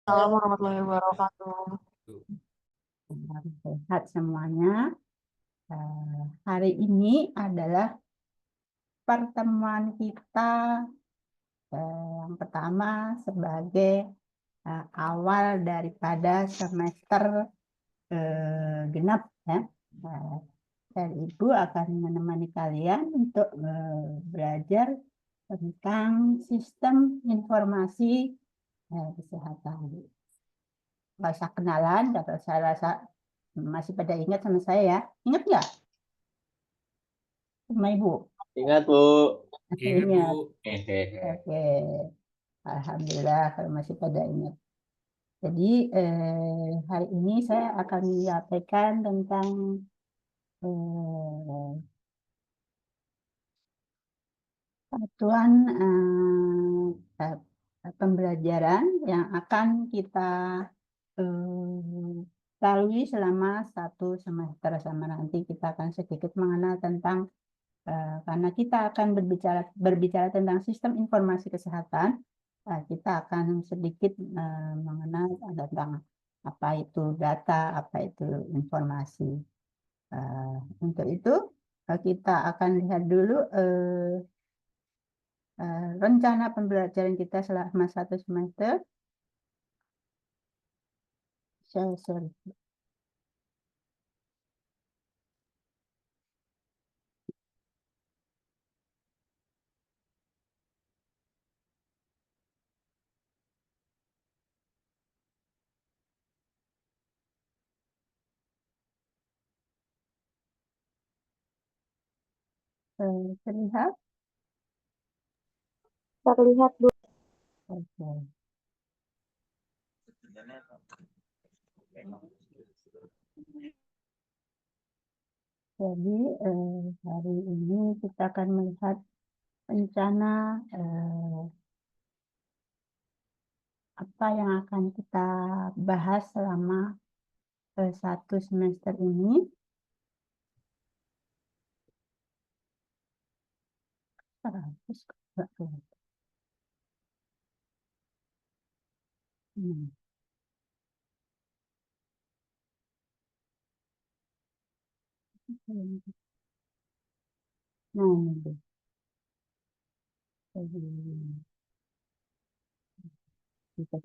Assalamualaikum warahmatullahi wabarakatuh. Sehat semuanya. Hari ini adalah pertemuan kita yang pertama sebagai awal daripada semester genap ya. Dan Ibu akan menemani kalian untuk belajar tentang sistem informasi kesehatan. Nggak usah kenalan, saya rasa masih pada ingat sama saya ya. Ingat nggak? Sama Ibu? Ingat, Bu. Ingat. Hehehe. Oke. Alhamdulillah kalau masih pada ingat. Jadi hari ini saya akan menyampaikan tentang satuan pembelajaran yang akan kita lalui selama 1 semester, sama nanti kita akan sedikit mengenal tentang karena kita akan berbicara tentang sistem informasi kesehatan, kita akan sedikit mengenal tentang apa itu data, apa itu informasi. Untuk itu kita akan lihat dulu rencana pembelajaran kita selama 1 semester. Sorry. Terlihat? Terlihat, Bu. Oke. Jadi hari ini kita akan melihat rencana apa yang akan kita bahas selama 1 semester ini. Nah, ini. Jadi,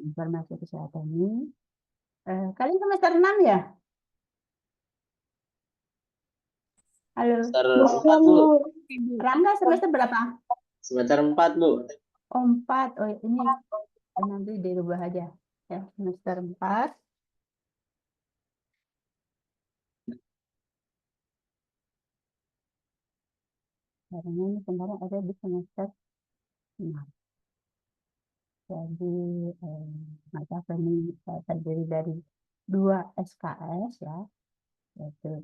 informasi kesehatan ini. Kalian semester 6 ya? Halo. Semester 4, Bu. Rangga semester berapa? Semester 4, Bu. 4. Oh, ini nanti dirubah aja. Ya, semester 4. Karena ini kemarin ada di semester 6. Jadi mata ini terdiri dari 2 SKS ya, yaitu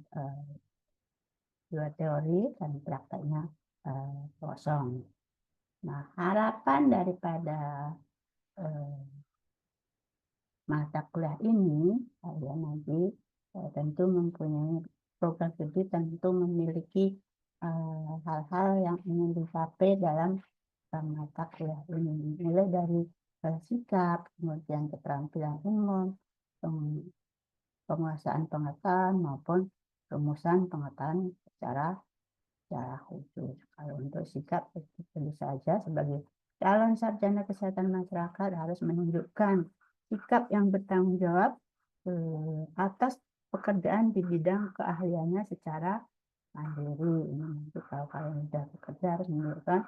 2 teori dan prakteknya kosong. Nah, harapan daripada mata kuliah ini, kalian nanti tentu mempunyai program studi, tentu memiliki hal-hal yang ingin dicapai dalam mata kuliah ini, mulai dari sikap, kemudian keterampilan umum, penguasaan pengetahuan maupun rumusan pengetahuan secara khusus. Kalau untuk sikap, tentu saja sebagai calon sarjana kesehatan masyarakat harus menunjukkan sikap yang bertanggung jawab atas pekerjaan di bidang keahliannya secara mandiri. Nanti kalau kalian sudah bekerja harus menunjukkan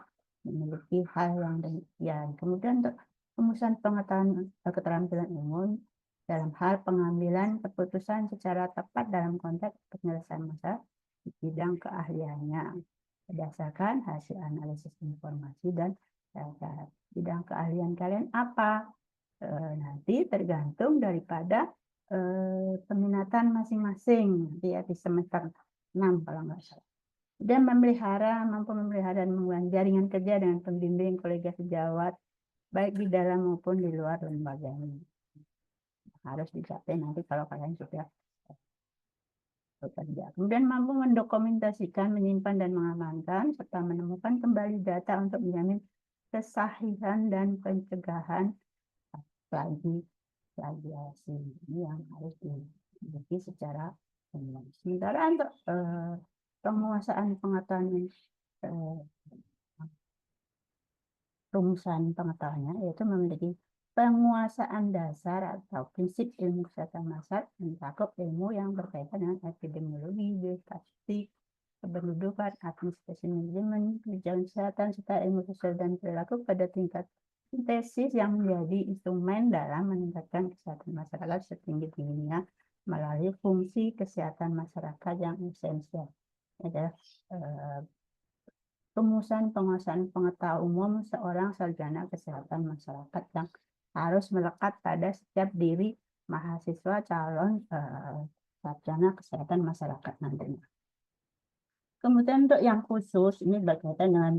memiliki hal yang demikian. Kemudian untuk rumusan pengetahuan keterampilan umum dalam hal pengambilan keputusan secara tepat dalam konteks penyelesaian masalah di bidang keahliannya berdasarkan hasil analisis informasi dan data. Bidang keahlian kalian apa? Nanti tergantung daripada peminatan masing-masing ya, di semester 6 kalau nggak salah. Dan mampu memelihara dan mengulang jaringan kerja dengan pembimbing kolega sejawat baik di dalam maupun di luar lembaga ini. Harus dicapai nanti kalau kalian sudah bekerja. Kemudian mampu mendokumentasikan, menyimpan dan mengamankan serta menemukan kembali data untuk menjamin kesahihan dan pencegahan lagi plagiasi. Ini yang harus dimiliki secara umum. Sementara untuk penguasaan pengetahuan rumusan pengetahuannya yaitu memiliki penguasaan dasar atau prinsip ilmu kesehatan masyarakat mencakup ilmu yang berkaitan dengan epidemiologi, biostatistik, kependudukan, administrasi manajemen, kebijakan kesehatan, serta ilmu sosial dan perilaku pada tingkat sintesis yang menjadi instrumen dalam meningkatkan kesehatan masyarakat setinggi-tingginya melalui fungsi kesehatan masyarakat yang esensial. Adalah rumusan penguasaan pengetahuan umum seorang sarjana kesehatan masyarakat yang harus melekat pada setiap diri mahasiswa calon sarjana kesehatan masyarakat nantinya. Kemudian untuk yang khusus ini berkaitan dengan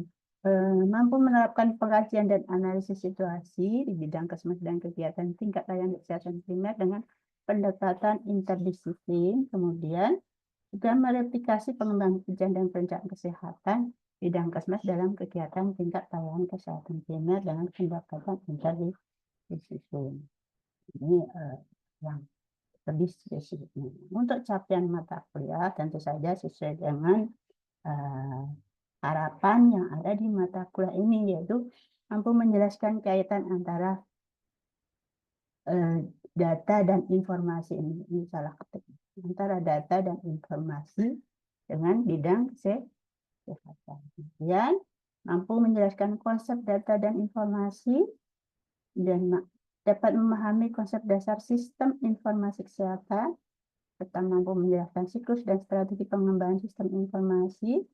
mampu menerapkan pengkajian dan analisis situasi di bidang kesmas dan kegiatan tingkat layanan kesehatan primer dengan pendekatan interdisiplin, kemudian juga mereplikasi pengembangan kebijakan dan perencanaan kesehatan bidang kesmas dalam kegiatan tingkat layanan kesehatan primer dengan pendekatan interdisiplin. Ini yang lebih spesifiknya. Untuk capaian mata kuliah tentu saja sesuai dengan harapan yang ada di mata kuliah ini, yaitu mampu menjelaskan kaitan antara data dan informasi ini salah ketik antara data dan informasi dengan bidang kesehatan. Kemudian mampu menjelaskan konsep data dan informasi dan dapat memahami konsep dasar sistem informasi kesehatan serta mampu menjelaskan siklus dan strategi pengembangan sistem informasi,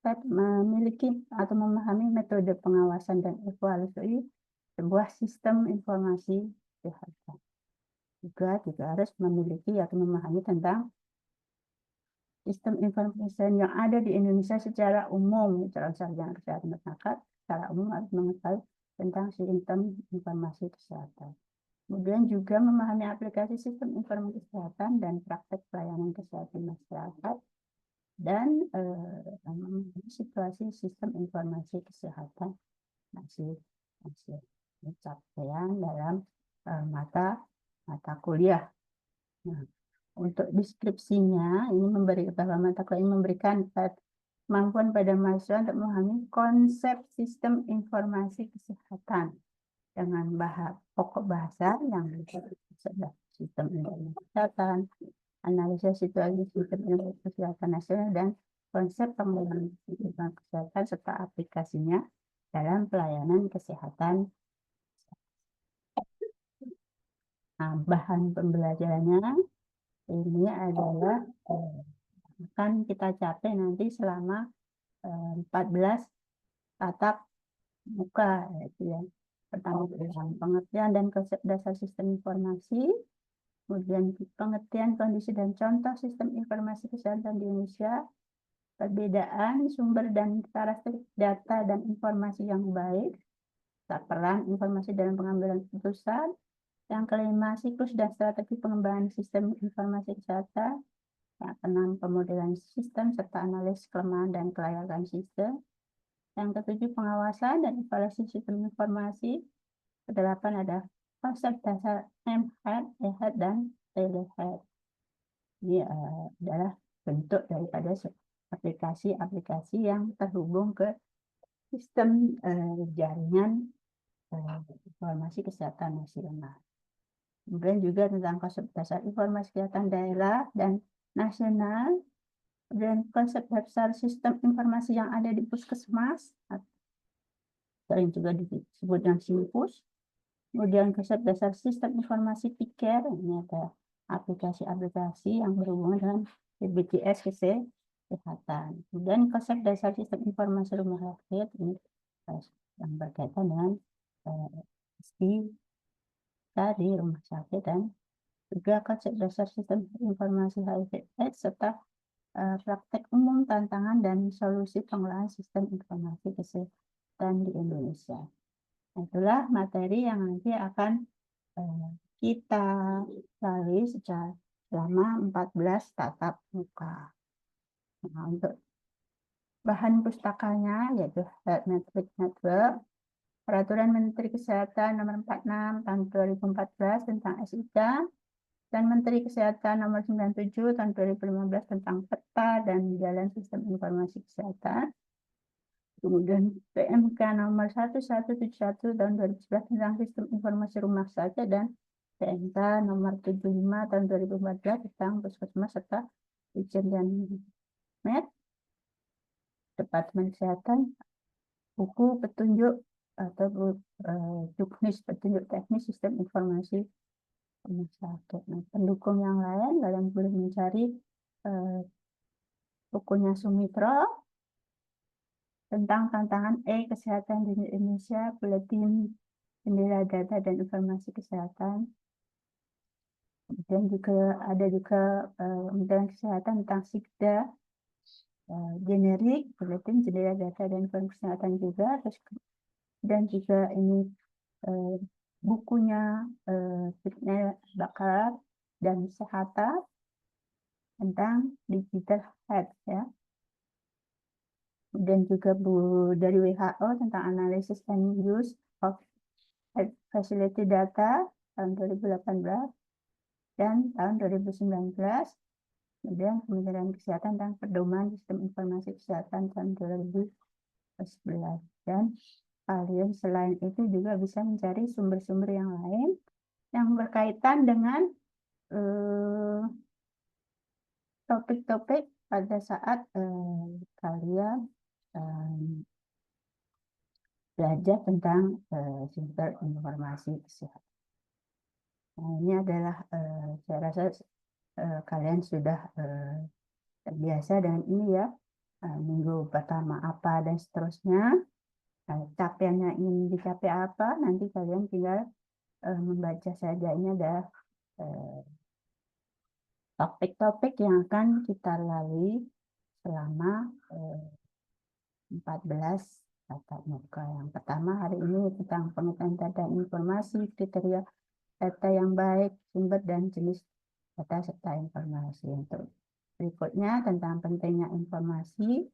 dapat memiliki atau memahami metode pengawasan dan evaluasi sebuah sistem informasi kesehatan. Juga harus memiliki atau memahami tentang sistem informasi yang ada di Indonesia secara umum. Calon sarjana kesehatan masyarakat secara umum harus mengetahui tentang sistem informasi kesehatan. Kemudian juga memahami aplikasi sistem informasi kesehatan dan praktek pelayanan kesehatan masyarakat dan situasi sistem informasi kesehatan masih capaian dalam mata kuliah. Nah, untuk deskripsinya ini bahwa mata kuliah ini memberikan kemampuan pada mahasiswa untuk memahami konsep sistem informasi kesehatan dengan pokok bahasa yang sistem informasi kesehatan, analisis situasi sistem informasi kesehatan nasional, dan konsep pengembangan sistem kesehatan serta aplikasinya dalam pelayanan kesehatan. Nah, bahan pembelajarannya ini adalah akan kita capai nanti selama 14 tatap muka, yaitu ya. Pertama pengertian dan konsep dasar sistem informasi, kemudian pengertian kondisi dan contoh sistem informasi kesehatan di Indonesia, perbedaan sumber dan karakteristik data dan informasi yang baik, peran informasi dalam pengambilan keputusan. Yang kelima, siklus dan strategi pengembangan sistem informasi kesehatan. Yang keenam, pemodelan sistem serta analisis kelemahan dan kelayakan sistem. Yang ketujuh, pengawasan dan evaluasi sistem informasi. Kedelapan ada konsep dasar MHEAD, EHEAD, dan telehealth. Ini adalah bentuk daripada aplikasi-aplikasi yang terhubung ke sistem jaringan informasi kesehatan nasional. Kemudian juga tentang konsep dasar informasi kesehatan daerah dan nasional, dan konsep dasar sistem informasi yang ada di puskesmas, sering juga disebut dengan SIMPUS. Kemudian konsep dasar sistem informasi PICARE, ini ada aplikasi-aplikasi yang berhubungan dengan BPJS Kesehatan. Kemudian konsep dasar sistem informasi rumah sakit, ini yang berkaitan dengan di rumah sakit, dan juga konsep dasar sistem informasi HIV/AIDS serta praktek umum, tantangan, dan solusi pengelolaan sistem informasi kesehatan di Indonesia. Itulah materi yang nanti akan kita lalui selama 14 tatap muka. Nah, untuk bahan pustakanya yaitu Health Matrix Network, Peraturan Menteri Kesehatan Nomor 46 Tahun 2014 tentang SIK, dan Menteri Kesehatan Nomor 97 Tahun 2015 tentang peta dan jalan sistem informasi kesehatan. Kemudian PMK Nomor 1171 Tahun 2011 tentang sistem informasi rumah sakit, dan PMK Nomor 75 Tahun 2014 tentang puskesmas serta Dirjen dan Med, Departemen Kesehatan, buku petunjuk atau juknis petunjuk teknis sistem informasi rumah sakit. Nah, pendukung yang lain kalian boleh mencari bukunya Sumitra tentang tantangan kesehatan di Indonesia, buletin jendela data dan informasi kesehatan. Kemudian juga ada Kementerian Kesehatan tentang SIKDA, generik, buletin jendela data dan informasi kesehatan juga. Terus, dan juga ini bukunya Fitness Bakar dan Kesehatan tentang digital health ya. Dan juga dari WHO tentang analisis and use of facility data tahun 2018 dan tahun 2019. Kemudian Kementerian Kesehatan tentang pedoman sistem informasi kesehatan tahun 2011. Dan kalian selain itu juga bisa mencari sumber-sumber yang lain yang berkaitan dengan topik-topik pada saat kalian belajar tentang sumber informasi kesehatan. Nah, ini adalah saya rasa kalian sudah terbiasa dengan ini ya. Minggu pertama apa dan seterusnya. Capaiannya ingin dicapai apa, nanti kalian tinggal membaca saja. Ini ada topik-topik yang akan kita lalui selama 14 tatap muka. Yang pertama hari ini tentang pengetahuan data informasi, kriteria data yang baik, sumber dan jenis data serta informasi. Untuk berikutnya tentang pentingnya informasi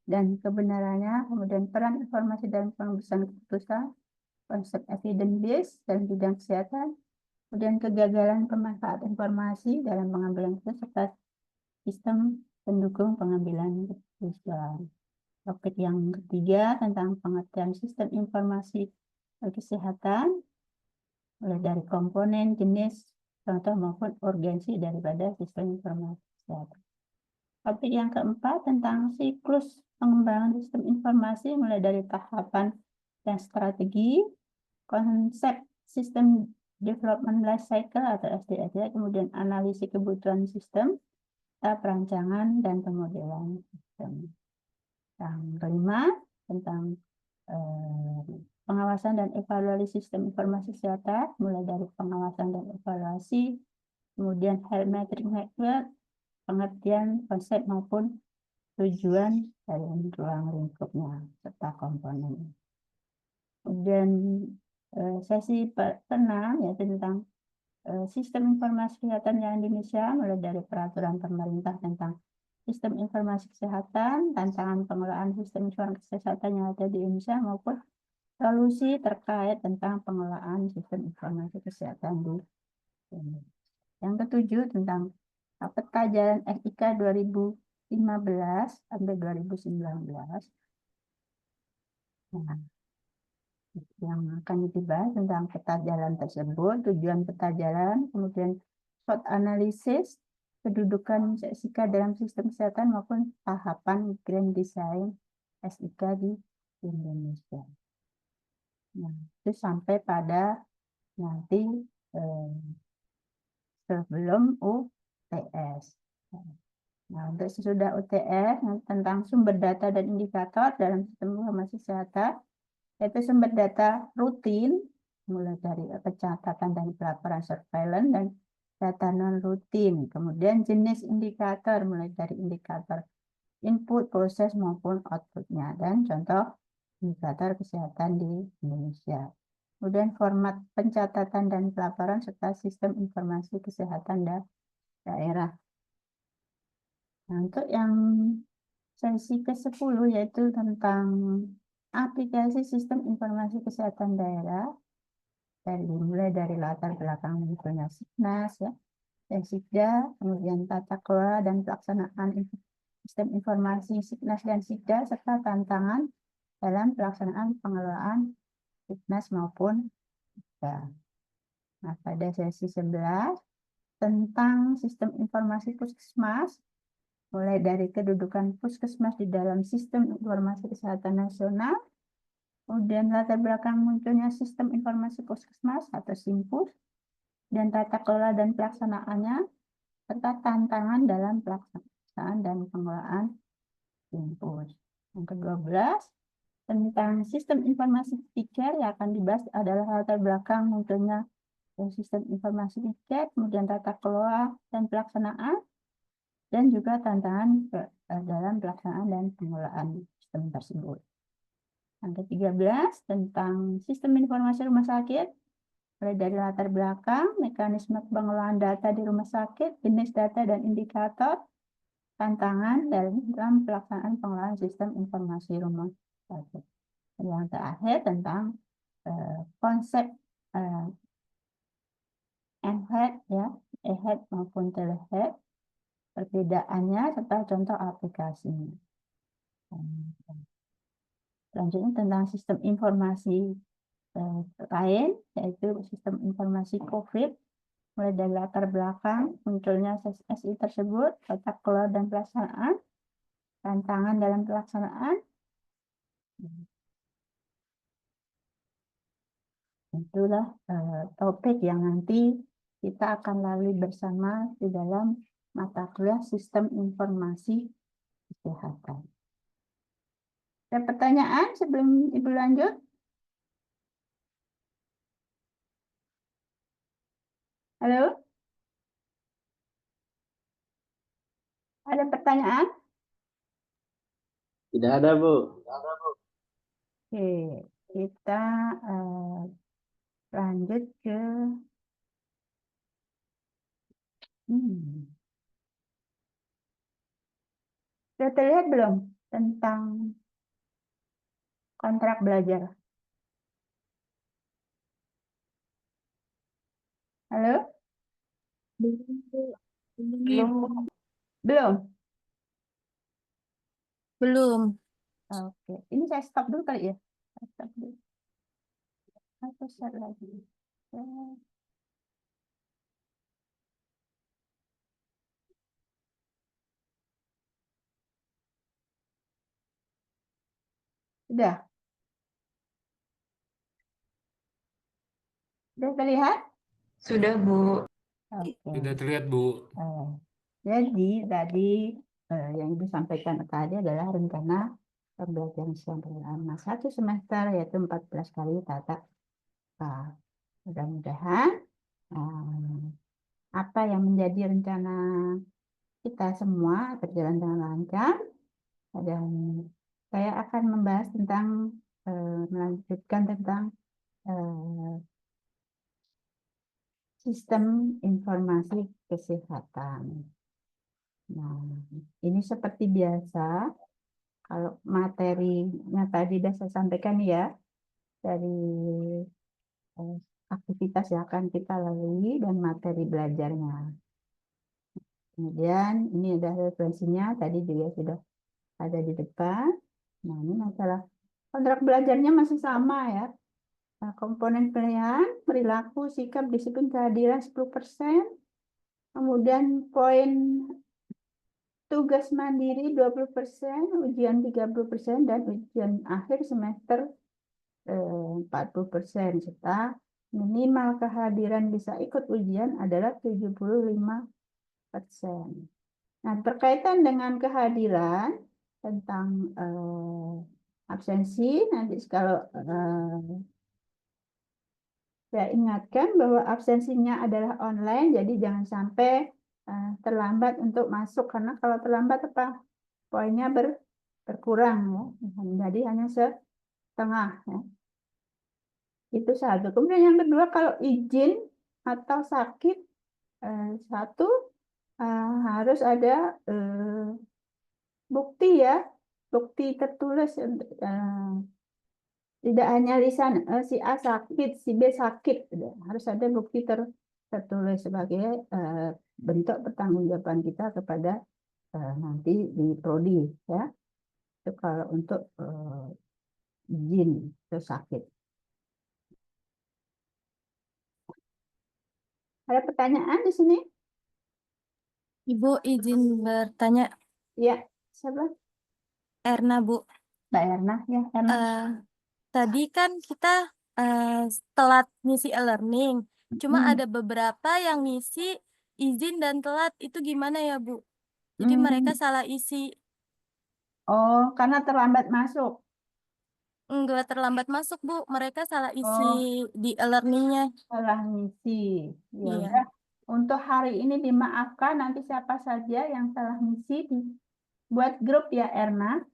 dan kebenarannya, kemudian peran informasi dalam pengambilan keputusan, konsep evidence based dalam bidang kesehatan, kemudian kegagalan pemanfaatan informasi dalam pengambilan keputusan serta sistem pendukung pengambilan keputusan. Topik yang ketiga tentang pengertian sistem informasi kesehatan, mulai dari komponen, jenis, contoh maupun urgensi daripada sistem informasi kesehatan. Topik yang keempat tentang siklus pengembangan sistem informasi, mulai dari tahapan dan strategi, konsep sistem development life cycle atau SDLC, kemudian analisis kebutuhan sistem, perancangan dan pemodelan sistem. Yang kelima tentang pengawasan dan evaluasi sistem informasi kesehatan, mulai dari pengawasan dan evaluasi, kemudian health metric network, pengertian konsep maupun tujuan dari ruang lingkupnya serta komponen. Kemudian sesi ke-6 yaitu tentang sistem informasi kesehatan yang Indonesia, mulai dari peraturan pemerintah tentang sistem informasi kesehatan, tantangan pengelolaan sistem informasi kesehatan yang ada di Indonesia maupun solusi terkait tentang pengelolaan sistem informasi kesehatan di Indonesia. Yang ketujuh tentang peta jalan SIK 2015 sampai 2019. Nah, yang akan dibahas tentang peta jalan tersebut, tujuan peta jalan, kemudian SWOT analisis, kedudukan SIK dalam sistem kesehatan maupun tahapan grand design SIK di Indonesia. Nah, itu sampai pada nanti sebelum UTS. Nah, untuk sesudah UTS tentang sumber data dan indikator dalam sistem informasi kesehatan, yaitu sumber data rutin, mulai dari pencatatan dan pelaporan surveillance dan data non-rutin. Kemudian jenis indikator, mulai dari indikator input, proses, maupun outputnya. Dan contoh indikator kesehatan di Indonesia. Kemudian format pencatatan dan pelaporan serta sistem informasi kesehatan daerah. Nah, untuk yang sesi ke-10 yaitu tentang aplikasi sistem informasi kesehatan daerah mulai dari latar belakang munculnya Signas ya, dan Sigda, kemudian tata kelola dan pelaksanaan sistem informasi Signas dan Sigda serta tantangan dalam pelaksanaan pengelolaan Signas maupun Sigda. Nah, pada sesi 11 tentang sistem informasi puskesmas, mulai dari kedudukan puskesmas di dalam sistem informasi kesehatan nasional, kemudian latar belakang munculnya sistem informasi puskesmas atau SIMPUS, dan tata kelola dan pelaksanaannya, serta tantangan dalam pelaksanaan dan pengelolaan SIMPUS. Yang ke-12, tentang sistem informasi PIKER yang akan dibahas adalah latar belakang munculnya sistem informasi PIKER, kemudian tata kelola dan pelaksanaan, dan juga tantangan dalam pelaksanaan dan pengelolaan sistem tersebut. Yang ke-13 tentang sistem informasi rumah sakit, mulai dari latar belakang, mekanisme pengelolaan data di rumah sakit, jenis data dan indikator, tantangan dalam pelaksanaan pengelolaan sistem informasi rumah sakit. Dan yang terakhir tentang konsep EHEAD ya, EHEAD maupun telehealth, perbedaannya serta contoh aplikasinya. Selanjutnya tentang sistem informasi lain, yaitu sistem informasi COVID, mulai dari latar belakang munculnya SI tersebut, tata kelola dan pelaksanaan, tantangan dalam pelaksanaan. Itulah topik yang nanti kita akan lalui bersama di dalam mata kuliah sistem informasi kesehatan. Ada pertanyaan sebelum Ibu lanjut? Halo? Ada pertanyaan? Tidak ada, Bu. Oke, kita lanjut ke sudah terlihat belum tentang kontrak belajar? Halo? Belum. Belum? Belum. Oke, ini saya stop dulu kali ya. Saya stop dulu. Atau share lagi. Sudah? Sudah terlihat? Sudah, Bu. Oke. Sudah terlihat, Bu. Jadi tadi yang Ibu sampaikan tadi adalah rencana pembelajaran selama 1 semester, yaitu 14 kali tatap muka. Mudah-mudahan apa yang menjadi rencana kita semua berjalan dengan lancar, dan saya akan membahas tentang melanjutkan tentang sistem informasi kesehatan. Nah, ini seperti biasa, kalau materinya tadi sudah saya sampaikan ya, dari aktivitas yang akan kita lalui dan materi belajarnya. Kemudian ini ada referensinya, tadi juga sudah ada di depan. Nah, ini masalah kontrak belajarnya masih sama ya. Nah, komponen pilihan, perilaku, sikap, disiplin, kehadiran 10%. Kemudian poin tugas mandiri 20%, ujian 30%, dan ujian akhir semester 40%, serta minimal kehadiran bisa ikut ujian adalah 75%. Nah, berkaitan dengan kehadiran, tentang absensi, nanti kalau saya ingatkan bahwa absensinya adalah online, jadi jangan sampai terlambat untuk masuk, karena kalau terlambat poinnya berkurang ya. Jadi hanya setengah ya. Itu satu. Kemudian yang kedua, kalau izin atau sakit, satu harus ada bukti ya, bukti tertulis Tidak hanya lisan si A sakit, si B sakit, harus ada bukti tertulis sebagai bentuk pertanggungjawaban kita kepada nanti di prodi ya. Itu kalau untuk izin itu sakit. Ada pertanyaan di sini? Ibu izin bertanya, Ya, siapa? Erna Bu. Mbak Erna ya, Erna. Tadi kan kita telat ngisi e-learning. Cuma Hmm. ada beberapa yang ngisi izin dan telat. Itu gimana ya Bu? Jadi mereka salah isi. Oh, karena terlambat masuk. Enggak terlambat masuk Bu. Mereka salah isi Oh, di e-learningnya. salah ngisi. Ya Iya. udah. Untuk hari ini dimaafkan, nanti siapa saja yang salah ngisi buat grup ya Erna.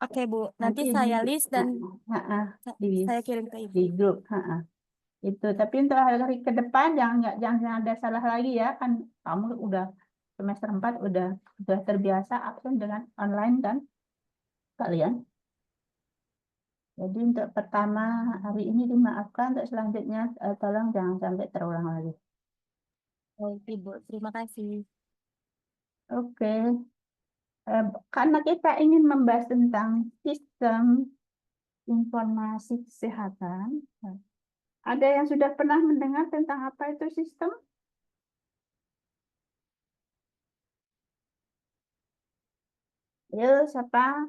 Oke Bu. Nanti Nanti saya list dan di saya kirim ke Ibu. di grup. Itu. Tapi untuk hari ke depan jangan ada salah lagi ya. Kan kamu udah semester 4 udah terbiasa absen dengan online kan kalian. Jadi untuk pertama hari ini dimaafkan, untuk selanjutnya tolong jangan sampai terulang lagi. Baik Ibu. Terima kasih. Oke. Karena kita ingin membahas tentang sistem informasi kesehatan, ada yang sudah pernah mendengar tentang apa itu sistem? Ayo, siapa?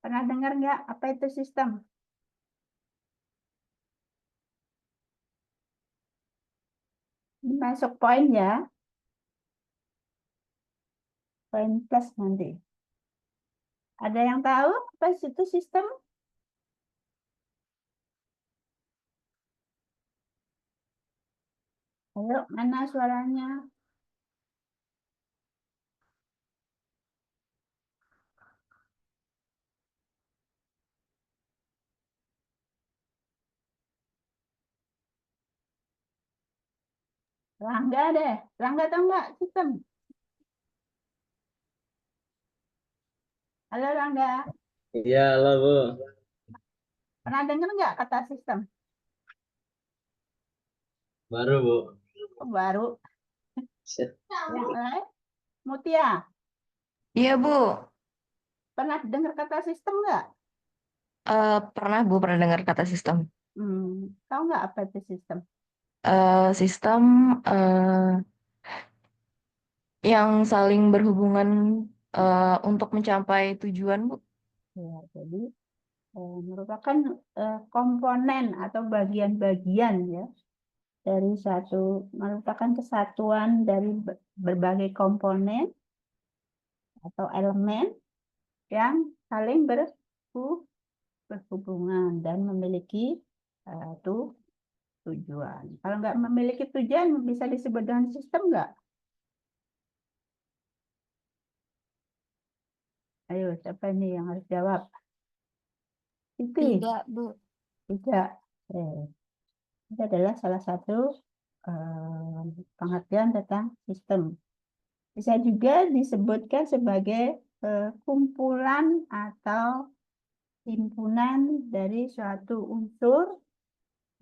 Pernah dengar nggak apa itu sistem? Ini masuk poin ya, poin plus nanti. Ada yang tahu apa itu sistem? Ayo, mana suaranya? Rangga deh. Rangga tahu nggak sistem? Halo Rangga, Iya, halo Bu. pernah dengar nggak kata sistem? Baru Bu. Oh, baru. Yang lain? Mutia, Iya Bu. pernah dengar kata sistem nggak? Pernah Bu pernah dengar kata sistem. Tahu nggak apa itu sistem? Sistem yang saling berhubungan untuk mencapai tujuan, Bu. Ya, jadi merupakan komponen atau bagian-bagian ya dari merupakan kesatuan dari berbagai komponen atau elemen yang saling berhubungan dan memiliki tujuan. Kalau nggak memiliki tujuan bisa disebut dengan sistem nggak? Ayo, siapa ini yang harus jawab? Siti, Tidak, Bu. tidak. Itu adalah salah satu pengertian tentang sistem. Bisa juga disebutkan sebagai kumpulan atau himpunan dari suatu unsur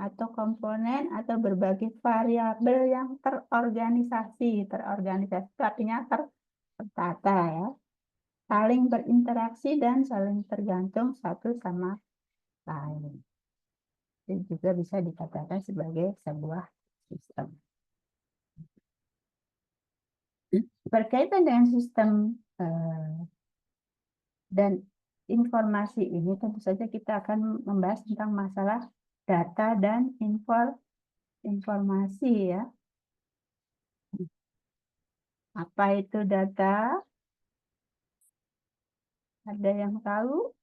atau komponen atau berbagai variabel yang terorganisasi. Terorganisasi itu artinya tertata ya. Saling berinteraksi dan saling tergantung satu sama lain. Itu juga bisa dikatakan sebagai sebuah sistem. Berkaitan dengan sistem dan informasi ini, tentu saja kita akan membahas tentang masalah data dan informasi ya. Apa itu data? Ada yang tahu?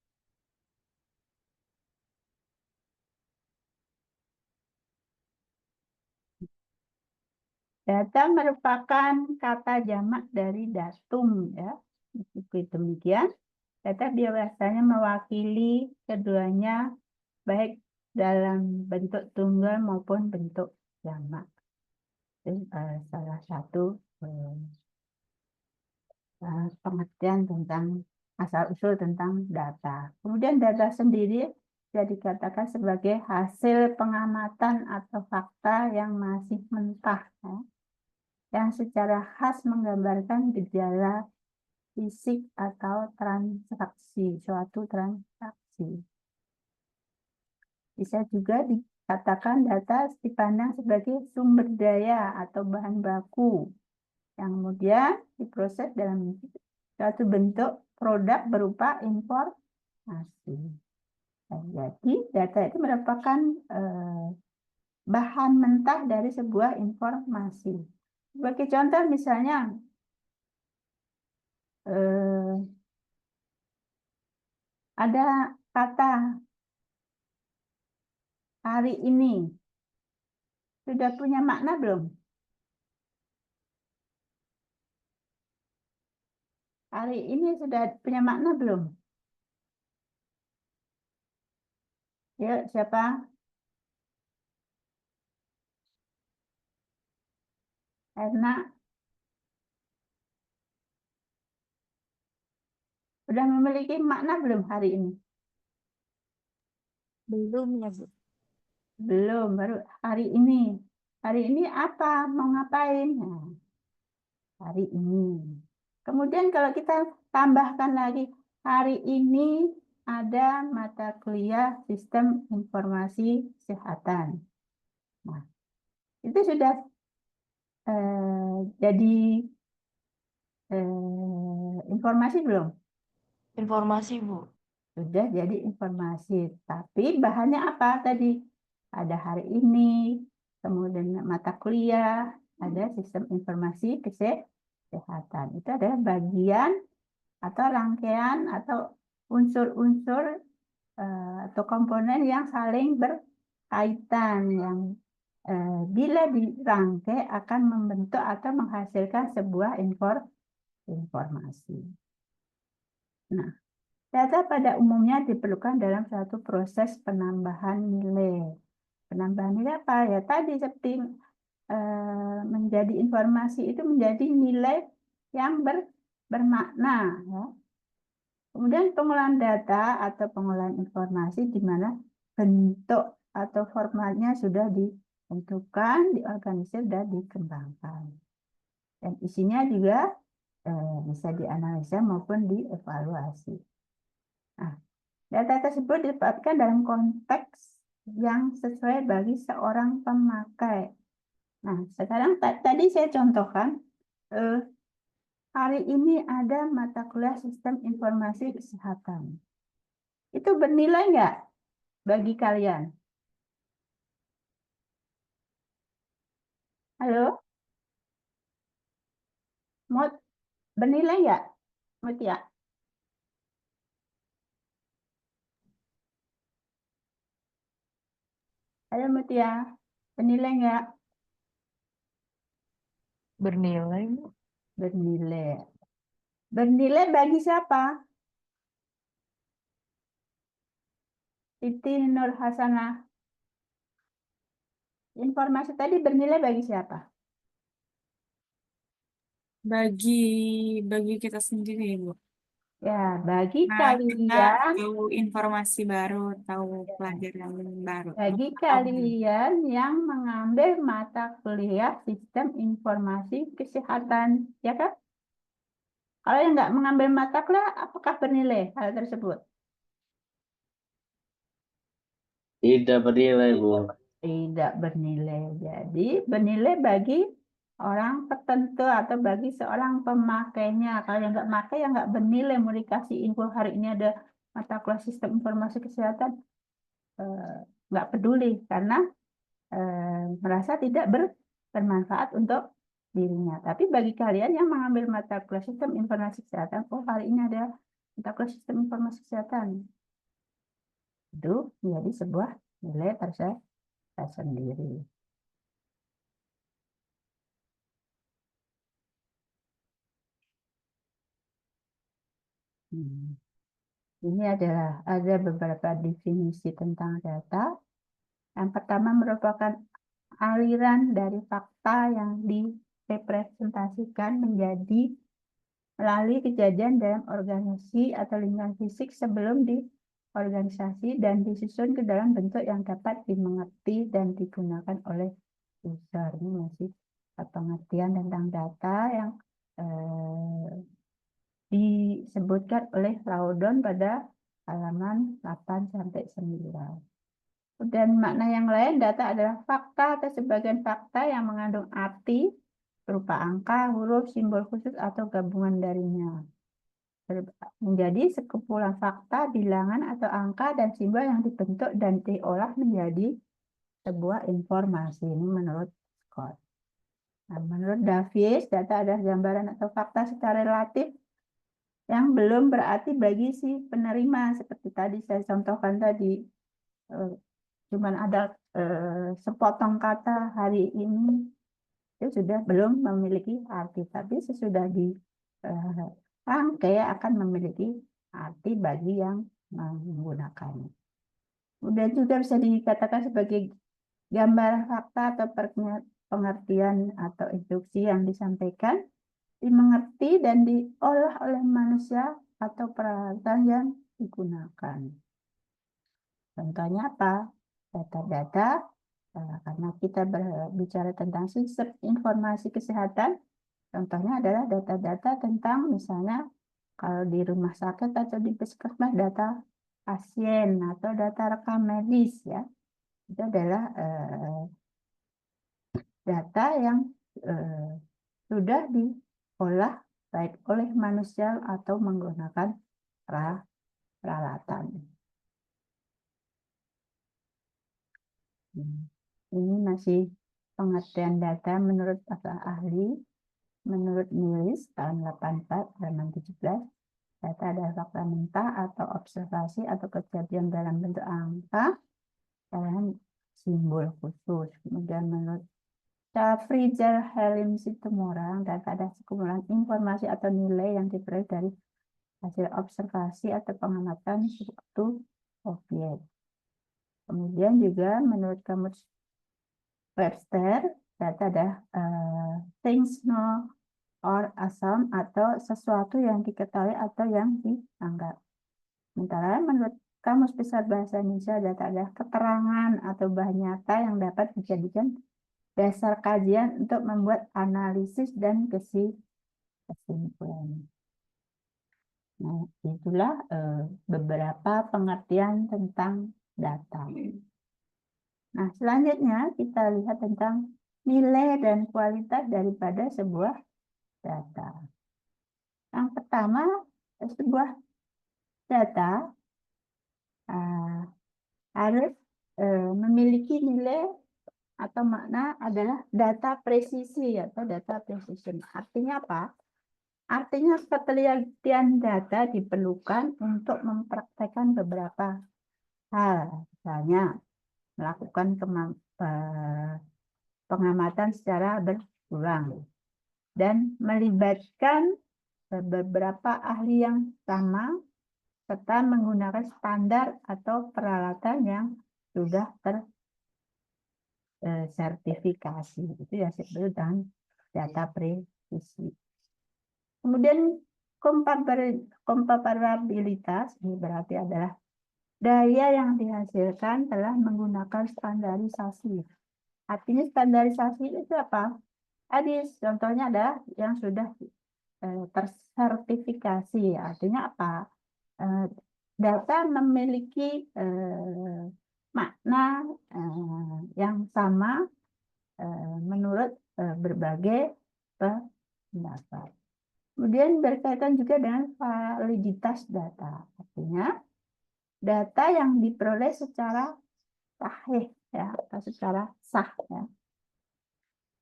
Data merupakan kata jamak dari datum ya. Meskipun demikian, data biasanya mewakili keduanya baik dalam bentuk tunggal maupun bentuk jamak. Itu salah satu pengertian tentang asal-usul tentang data. Kemudian data sendiri bisa dikatakan sebagai hasil pengamatan atau fakta yang masih mentah, ya, yang secara khas menggambarkan gejala fisik atau transaksi, suatu transaksi. Bisa juga dikatakan data dipandang sebagai sumber daya atau bahan baku yang kemudian diproses dalam suatu bentuk produk berupa informasi. Nah, jadi data itu merupakan bahan mentah dari sebuah informasi. Sebagai contoh misalnya ada kata hari ini. Sudah punya makna belum? Hari ini sudah punya makna belum? Ya, siapa? Erna. Sudah memiliki makna belum hari ini? Belum ya, Bu. Belum, baru hari ini. Hari ini apa? Mau ngapain? Nah, hari ini. Kemudian kalau kita tambahkan lagi, hari ini ada mata kuliah sistem informasi kesehatan. Nah, itu sudah jadi informasi belum? Informasi, Bu. Sudah jadi informasi. Tapi bahannya apa tadi? Ada hari ini, kemudian mata kuliah, ada sistem informasi kesehatan. Itu adalah bagian atau rangkaian atau unsur-unsur atau komponen yang saling berkaitan yang bila dirangkai akan membentuk atau menghasilkan sebuah informasi. Nah, data pada umumnya diperlukan dalam suatu proses penambahan nilai. Penambahan nilai apa? Ya tadi seperti menjadi informasi itu menjadi nilai yang bermakna. Ya. Kemudian pengolahan data atau pengolahan informasi di mana bentuk atau formatnya sudah ditentukan, diorganisir, dan dikembangkan. Dan isinya juga bisa dianalisa maupun dievaluasi. Nah, data tersebut ditempatkan dalam konteks yang sesuai bagi seorang pemakai. Nah, sekarang tadi saya contohkan, hari ini ada mata kuliah sistem informasi kesehatan. Itu bernilai nggak bagi kalian? Halo? Mut, bernilai nggak? Mutia? Halo Mutia, bernilai nggak? Bernilai, Bu. Bernilai. Bernilai bagi siapa? Siti Nur Hasanah. Informasi tadi bernilai bagi siapa? Bagi kita sendiri, Bu. Ya, bagi Nah, kita kalian, tahu informasi baru, tahu pelajaran baru. bagi kalian yang mengambil mata kuliah sistem informasi kesehatan, ya kan? Kalau yang nggak mengambil mata kuliah, apakah bernilai hal tersebut? Tidak bernilai, Bu. Tidak bernilai. Jadi bernilai bagi orang tertentu atau bagi seorang pemakainya. Kalau yang nggak pakai, yang nggak bernilai, mau dikasih info hari ini ada mata kuliah sistem informasi kesehatan, eh, nggak peduli karena merasa tidak bermanfaat untuk dirinya. Tapi bagi kalian yang mengambil mata kuliah sistem informasi kesehatan, oh hari ini ada mata kuliah sistem informasi kesehatan, itu menjadi sebuah nilai tersendiri. Ini adalah ada beberapa definisi tentang data. Yang pertama merupakan aliran dari fakta yang direpresentasikan menjadi melalui kejadian dalam organisasi atau lingkungan fisik sebelum diorganisasi dan disusun ke dalam bentuk yang dapat dimengerti dan digunakan oleh user. Ini masih pengertian tentang data yang disebutkan oleh Laudon pada halaman 8 sampai 9. Dan makna yang lain, data adalah fakta atau sebagian fakta yang mengandung arti berupa angka, huruf, simbol khusus atau gabungan darinya. Menjadi sekumpulan fakta, bilangan atau angka dan simbol yang dibentuk dan diolah menjadi sebuah informasi. Ini menurut Scott. Nah, menurut Davis, data adalah gambaran atau fakta secara relatif yang belum berarti bagi si penerima. Seperti tadi saya contohkan tadi, cuman ada sepotong kata hari ini itu sudah belum memiliki arti, tapi sesudah dirangkai akan memiliki arti bagi yang menggunakannya. Kemudian juga bisa dikatakan sebagai gambar fakta atau pengertian atau instruksi yang disampaikan, dimengerti dan diolah oleh manusia atau peralatan yang digunakan. Contohnya apa? Data-data, karena kita berbicara tentang sistem informasi kesehatan, contohnya adalah data-data tentang misalnya kalau di rumah sakit atau di puskesmas data pasien atau data rekam medis ya. Itu adalah data yang sudah diolah baik oleh manusia atau menggunakan peralatan. Ini masih pengertian data menurut para ahli. Menurut Nilis tahun 84 halaman 17, data adalah fakta mentah atau observasi atau kejadian dalam bentuk angka dan simbol khusus. Kemudian menurut Friedel Helm Situmorang, data adalah sekumpulan informasi atau nilai yang diperoleh dari hasil observasi atau pengamatan suatu objek. Kemudian juga menurut Kamus Webster, data adalah things known or assumed atau sesuatu yang diketahui atau yang dianggap. Sementara menurut Kamus Besar Bahasa Indonesia, data adalah keterangan atau bahan nyata yang dapat dijadikan dasar kajian untuk membuat analisis dan kesimpulan. Nah, itulah beberapa pengertian tentang data. Nah, selanjutnya kita lihat tentang nilai dan kualitas daripada sebuah data. Yang pertama, sebuah data harus memiliki nilai atau makna adalah data presisi atau data precision. Artinya apa? Artinya ketelitian data diperlukan untuk mempraktekkan beberapa hal. Misalnya, melakukan pengamatan secara berulang dan melibatkan beberapa ahli yang sama serta menggunakan standar atau peralatan yang sudah tersertifikasi. Itu yang disebut dengan data presisi. Kemudian komparabilitas ini berarti adalah daya yang dihasilkan telah menggunakan standarisasi. Artinya standarisasi itu apa? Tadi contohnya adalah yang sudah tersertifikasi. Artinya apa? Data memiliki makna yang sama menurut berbagai pendapat. Kemudian berkaitan juga dengan validitas data. Artinya data yang diperoleh secara sahih ya, atau secara sah ya.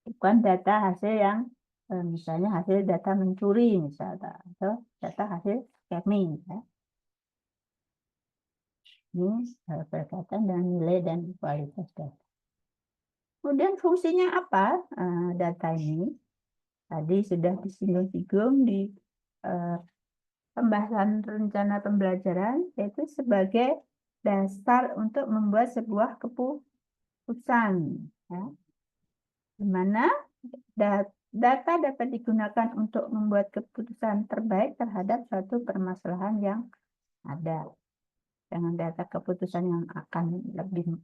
Bukan data hasil yang misalnya hasil data mencuri misalnya atau data hasil scamming ya. Ini berkaitan dengan nilai dan kualitas data. Kemudian fungsinya apa data ini? Tadi sudah disinggung-singgung di pembahasan rencana pembelajaran, yaitu sebagai dasar untuk membuat sebuah keputusan. Ya. Di mana Data dapat digunakan untuk membuat keputusan terbaik terhadap suatu permasalahan yang ada. Dengan data keputusan yang akan lebih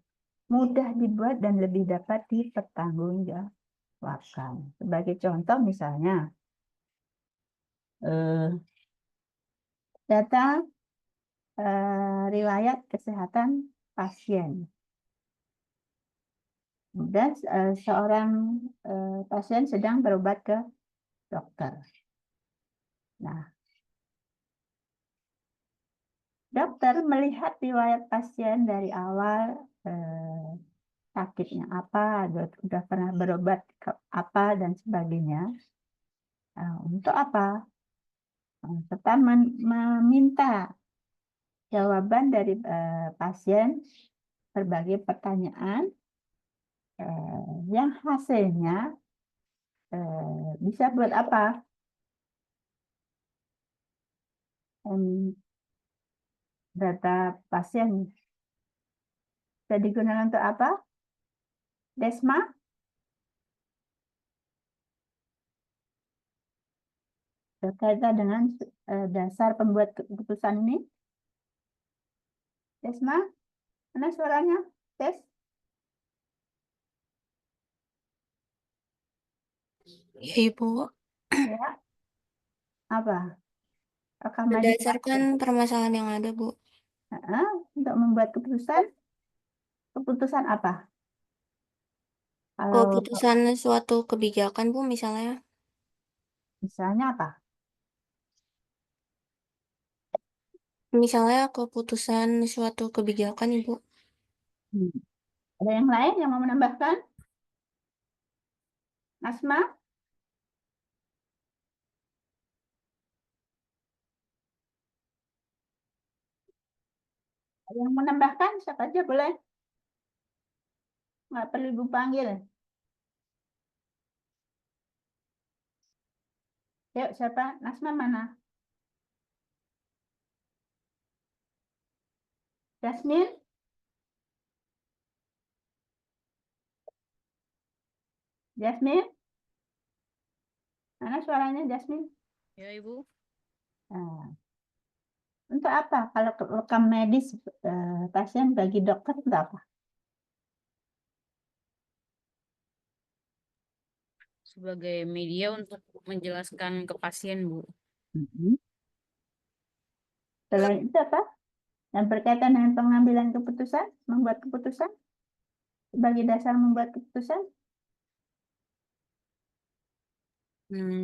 mudah dibuat dan lebih dapat dipertanggungjawabkan. Sebagai contoh misalnya, data riwayat kesehatan pasien. Dan seorang pasien sedang berobat ke dokter. Nah, dokter melihat riwayat pasien dari awal sakitnya apa, sudah pernah berobat ke apa dan sebagainya. Untuk apa? Serta meminta jawaban dari pasien berbagai pertanyaan yang hasilnya bisa buat apa? Data pasien bisa digunakan untuk apa? Desma? Berkaitan dengan dasar pembuat keputusan ini. Desma? Mana suaranya? Des? Ya, Ibu. Ya. Apa? Rekaman Berdasarkan permasalahan yang ada, Bu. untuk membuat keputusan. Keputusan apa? Kalau Keputusan suatu kebijakan, Bu, misalnya. misalnya apa? Misalnya keputusan suatu kebijakan, Ibu. Ada yang lain yang mau menambahkan? Asma? Ada yang mau menambahkan? Siapa aja boleh. Nggak perlu Ibu panggil. Yuk, siapa? Nasma mana? Jasmine? Jasmine? Mana suaranya Jasmine? Ya, Ibu. Nah, untuk apa? Kalau rekam medis pasien bagi dokter untuk apa? Sebagai media untuk menjelaskan ke pasien, Bu. Selain itu apa? Dan berkaitan dengan pengambilan keputusan, membuat keputusan, sebagai dasar membuat keputusan.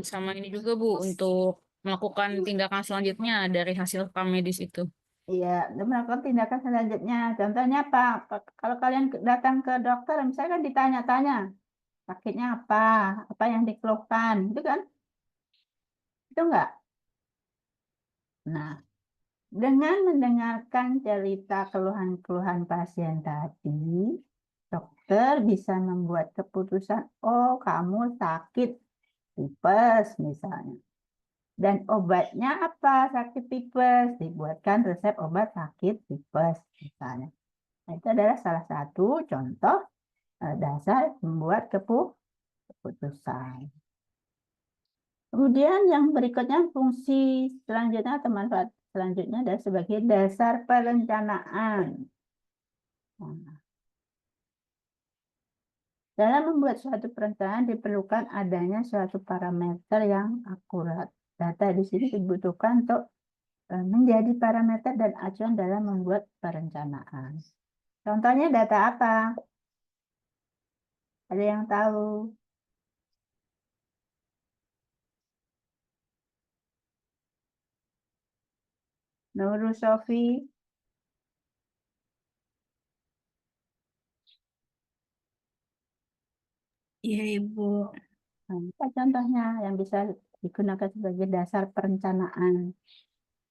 Sama ini juga, Bu, untuk melakukan tindakan selanjutnya dari hasil rekam medis itu. Iya, dan melakukan tindakan selanjutnya. Contohnya apa? Kalau kalian datang ke dokter, misalnya kan ditanya-tanya, sakitnya apa yang dikeluhkan, itu kan? Itu enggak? Nah, dengan mendengarkan cerita keluhan-keluhan pasien tadi, dokter bisa membuat keputusan, oh kamu sakit tipes misalnya. Dan obatnya apa sakit tipes? Dibuatkan resep obat sakit tipes misalnya. Nah, itu adalah salah satu contoh dasar membuat keputusan. Kemudian yang berikutnya fungsi selanjutnya atau manfaat selanjutnya adalah sebagai dasar perencanaan. Nah, dalam membuat suatu perencanaan diperlukan adanya suatu parameter yang akurat. Data di sini dibutuhkan untuk menjadi parameter dan acuan dalam membuat perencanaan. Contohnya data apa? Ada yang tahu? Nurul Sofi? Iya, Ibu. Nah, apa contohnya yang bisa digunakan sebagai dasar perencanaan?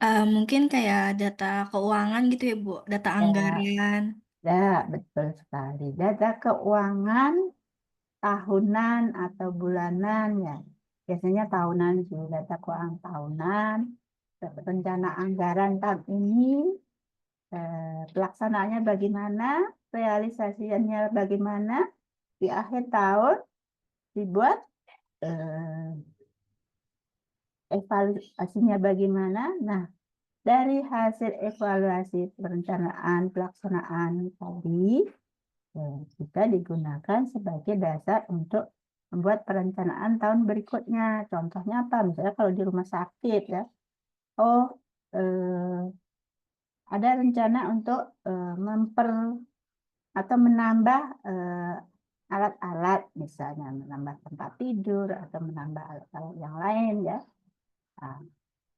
Mungkin kayak data keuangan gitu ya, Bu. Data anggaran. Ya, betul sekali. Data keuangan tahunan atau bulanan ya. Biasanya tahunan sih, data keuangan tahunan, rencana anggaran tahun ini, pelaksanaannya bagaimana, realisasinya bagaimana, di akhir tahun dibuat eh, evaluasinya bagaimana? Nah, dari hasil evaluasi perencanaan pelaksanaan tadi, kita digunakan sebagai dasar untuk membuat perencanaan tahun berikutnya. Contohnya apa? Misalnya kalau di rumah sakit ya, oh ada rencana untuk atau menambah alat-alat, misalnya menambah tempat tidur atau menambah alat-alat yang lain ya. Nah,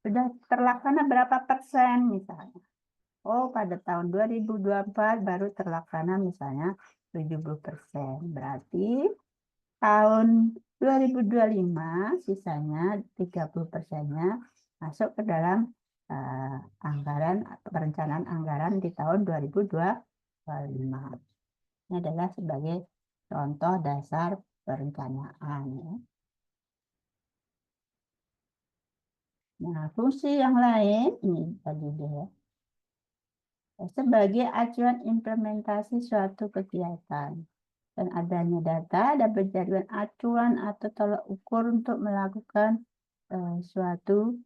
sudah terlaksana berapa persen misalnya? Oh, pada tahun 2024 baru terlaksana misalnya 70%. Berarti tahun 2025 sisanya 30%-nya masuk ke dalam anggaran perencanaan anggaran di tahun 2025. Ini adalah sebagai contoh dasar perencanaan ya. Nah, fungsi yang lain ini tadi dia sebagai acuan implementasi suatu kegiatan. Dan adanya data dapat dijadikan acuan atau tolak ukur untuk melakukan suatu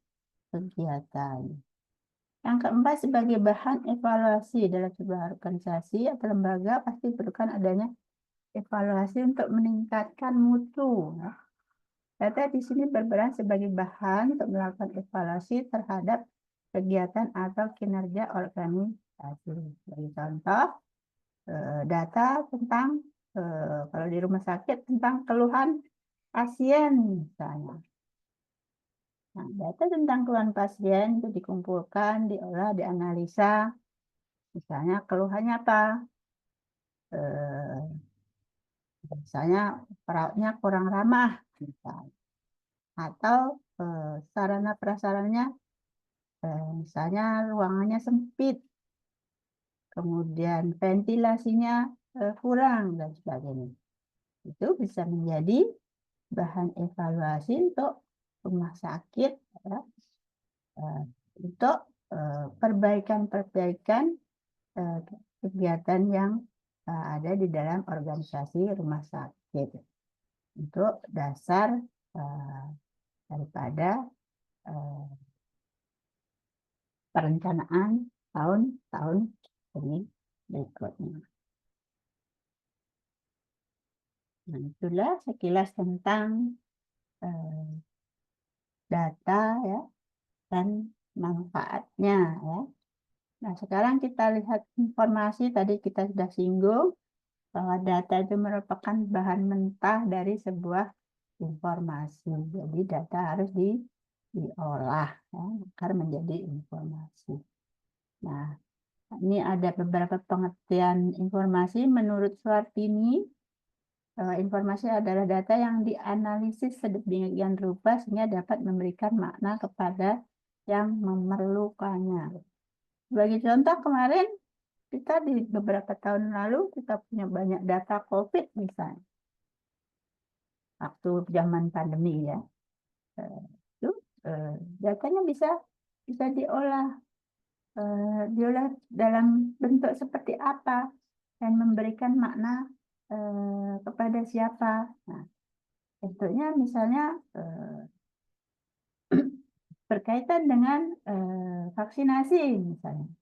kegiatan. Yang keempat, sebagai bahan evaluasi dalam sebuah organisasi atau lembaga pasti diperlukan adanya evaluasi untuk meningkatkan mutu. Data di sini berperan sebagai bahan untuk melakukan evaluasi terhadap kegiatan atau kinerja organisasi. Sebagai contoh, data tentang kalau di rumah sakit tentang keluhan pasien misalnya. Nah, data tentang keluhan pasien itu dikumpulkan, diolah, dianalisa. Misalnya keluhannya apa? Misalnya perawatnya kurang ramah, misalnya. Atau sarana prasarannya, misalnya ruangannya sempit, kemudian ventilasinya kurang dan sebagainya. Itu bisa menjadi bahan evaluasi untuk rumah sakit ya, untuk perbaikan-perbaikan kegiatan yang ada di dalam organisasi rumah sakit untuk dasar daripada perencanaan tahun-tahun berikutnya. Nah, itulah sekilas tentang data ya dan manfaatnya ya. Nah, sekarang kita lihat informasi. Tadi kita sudah singgung bahwa data itu merupakan bahan mentah dari sebuah informasi. Jadi data harus diolah ya, agar menjadi informasi. Nah, ini ada beberapa pengertian informasi menurut Suartini. Informasi adalah data yang dianalisis sedemikian rupa sehingga dapat memberikan makna kepada yang memerlukannya. Sebagai contoh, kemarin kita di beberapa tahun lalu kita punya banyak data COVID misalnya. Waktu zaman pandemi ya. Itu datanya bisa diolah dalam bentuk seperti apa dan memberikan makna kepada siapa. Nah, bentuknya misalnya berkaitan dengan vaksinasi misalnya.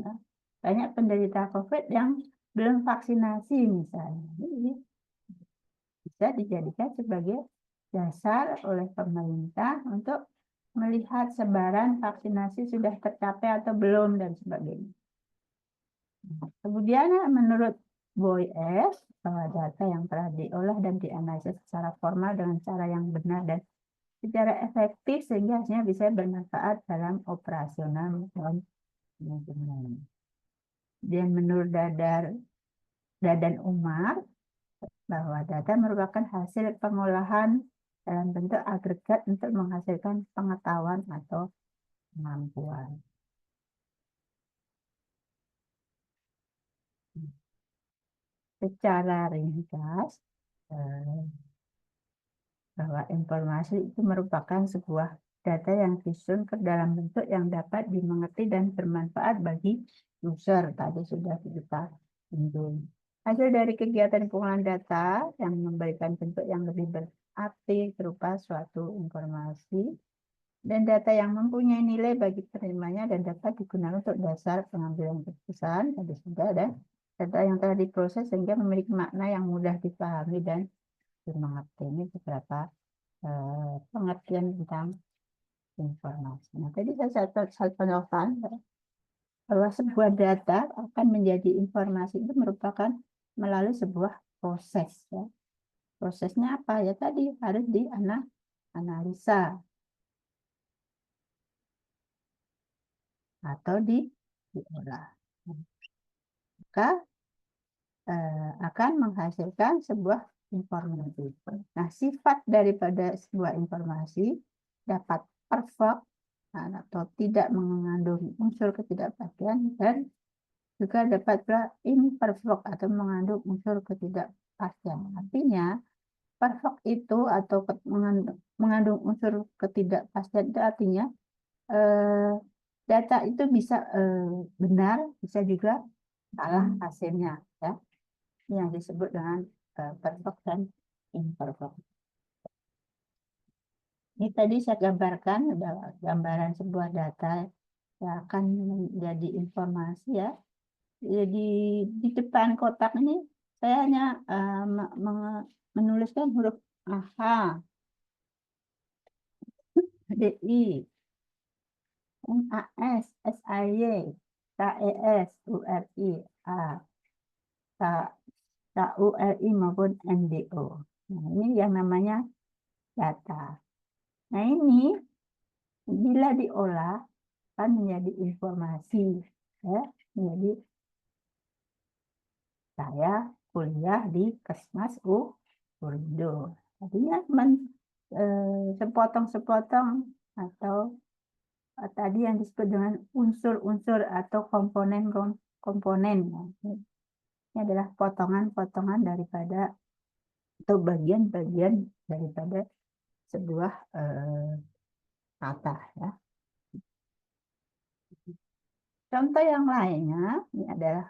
Nah, banyak penderita COVID yang belum vaksinasi misalnya. Jadi, bisa dijadikan sebagai dasar oleh pemerintah untuk melihat sebaran vaksinasi sudah tercapai atau belum dan sebagainya. Kemudian menurut Boyes, bahwa data yang telah diolah dan dianalisis secara formal dengan cara yang benar dan secara efektif sehingga hasilnya bisa bermanfaat dalam operasional manajemen. Dan menurut Dadan Umar, bahwa data merupakan hasil pengolahan dalam bentuk agregat untuk menghasilkan pengetahuan atau kemampuan. Secara ringkas, bahwa informasi itu merupakan sebuah data yang disusun ke dalam bentuk yang dapat dimengerti dan bermanfaat bagi user. Tadi sudah kita singgung. Hasil dari kegiatan pengolahan data yang memberikan bentuk yang lebih bukti berupa suatu informasi dan data yang mempunyai nilai bagi penerimanya dan dapat digunakan untuk dasar pengambilan keputusan tadi sudah, dan data yang telah diproses sehingga memiliki makna yang mudah dipahami dan dimengerti. Ini beberapa pengertian tentang informasi. Nah, tadi saya contohkan bahwa sebuah data akan menjadi informasi itu merupakan melalui sebuah proses. Ya. Prosesnya apa? Ya tadi harus dianalisa atau diolah. Maka akan menghasilkan sebuah informasi. Nah, sifat daripada sebuah informasi dapat perfect atau tidak mengandung unsur ketidakpastian dan juga dapat pula imperfect atau mengandung unsur ketidakpastian. Artinya, perfect itu atau mengandung unsur ketidakpastian itu artinya data itu bisa benar, bisa juga salah hasilnya. Ya. Ini yang disebut dengan perfect dan imperfect. Ini tadi saya gambarkan adalah gambaran sebuah data yang akan menjadi informasi ya. Jadi di depan kotak ini saya hanya menuliskan huruf AH, DI, MAS, SAY, KES, URI, A, KURI maupun NDO. Nah, ini yang namanya data. Nah, ini bila diolah akan menjadi informasi. Ya, menjadi saya kuliah di Kesmas Urindo. Artinya sepotong-sepotong atau tadi yang disebut dengan unsur-unsur atau komponen. Ini adalah potongan-potongan daripada atau bagian-bagian daripada sebuah kata. Ya. Contoh yang lainnya ini adalah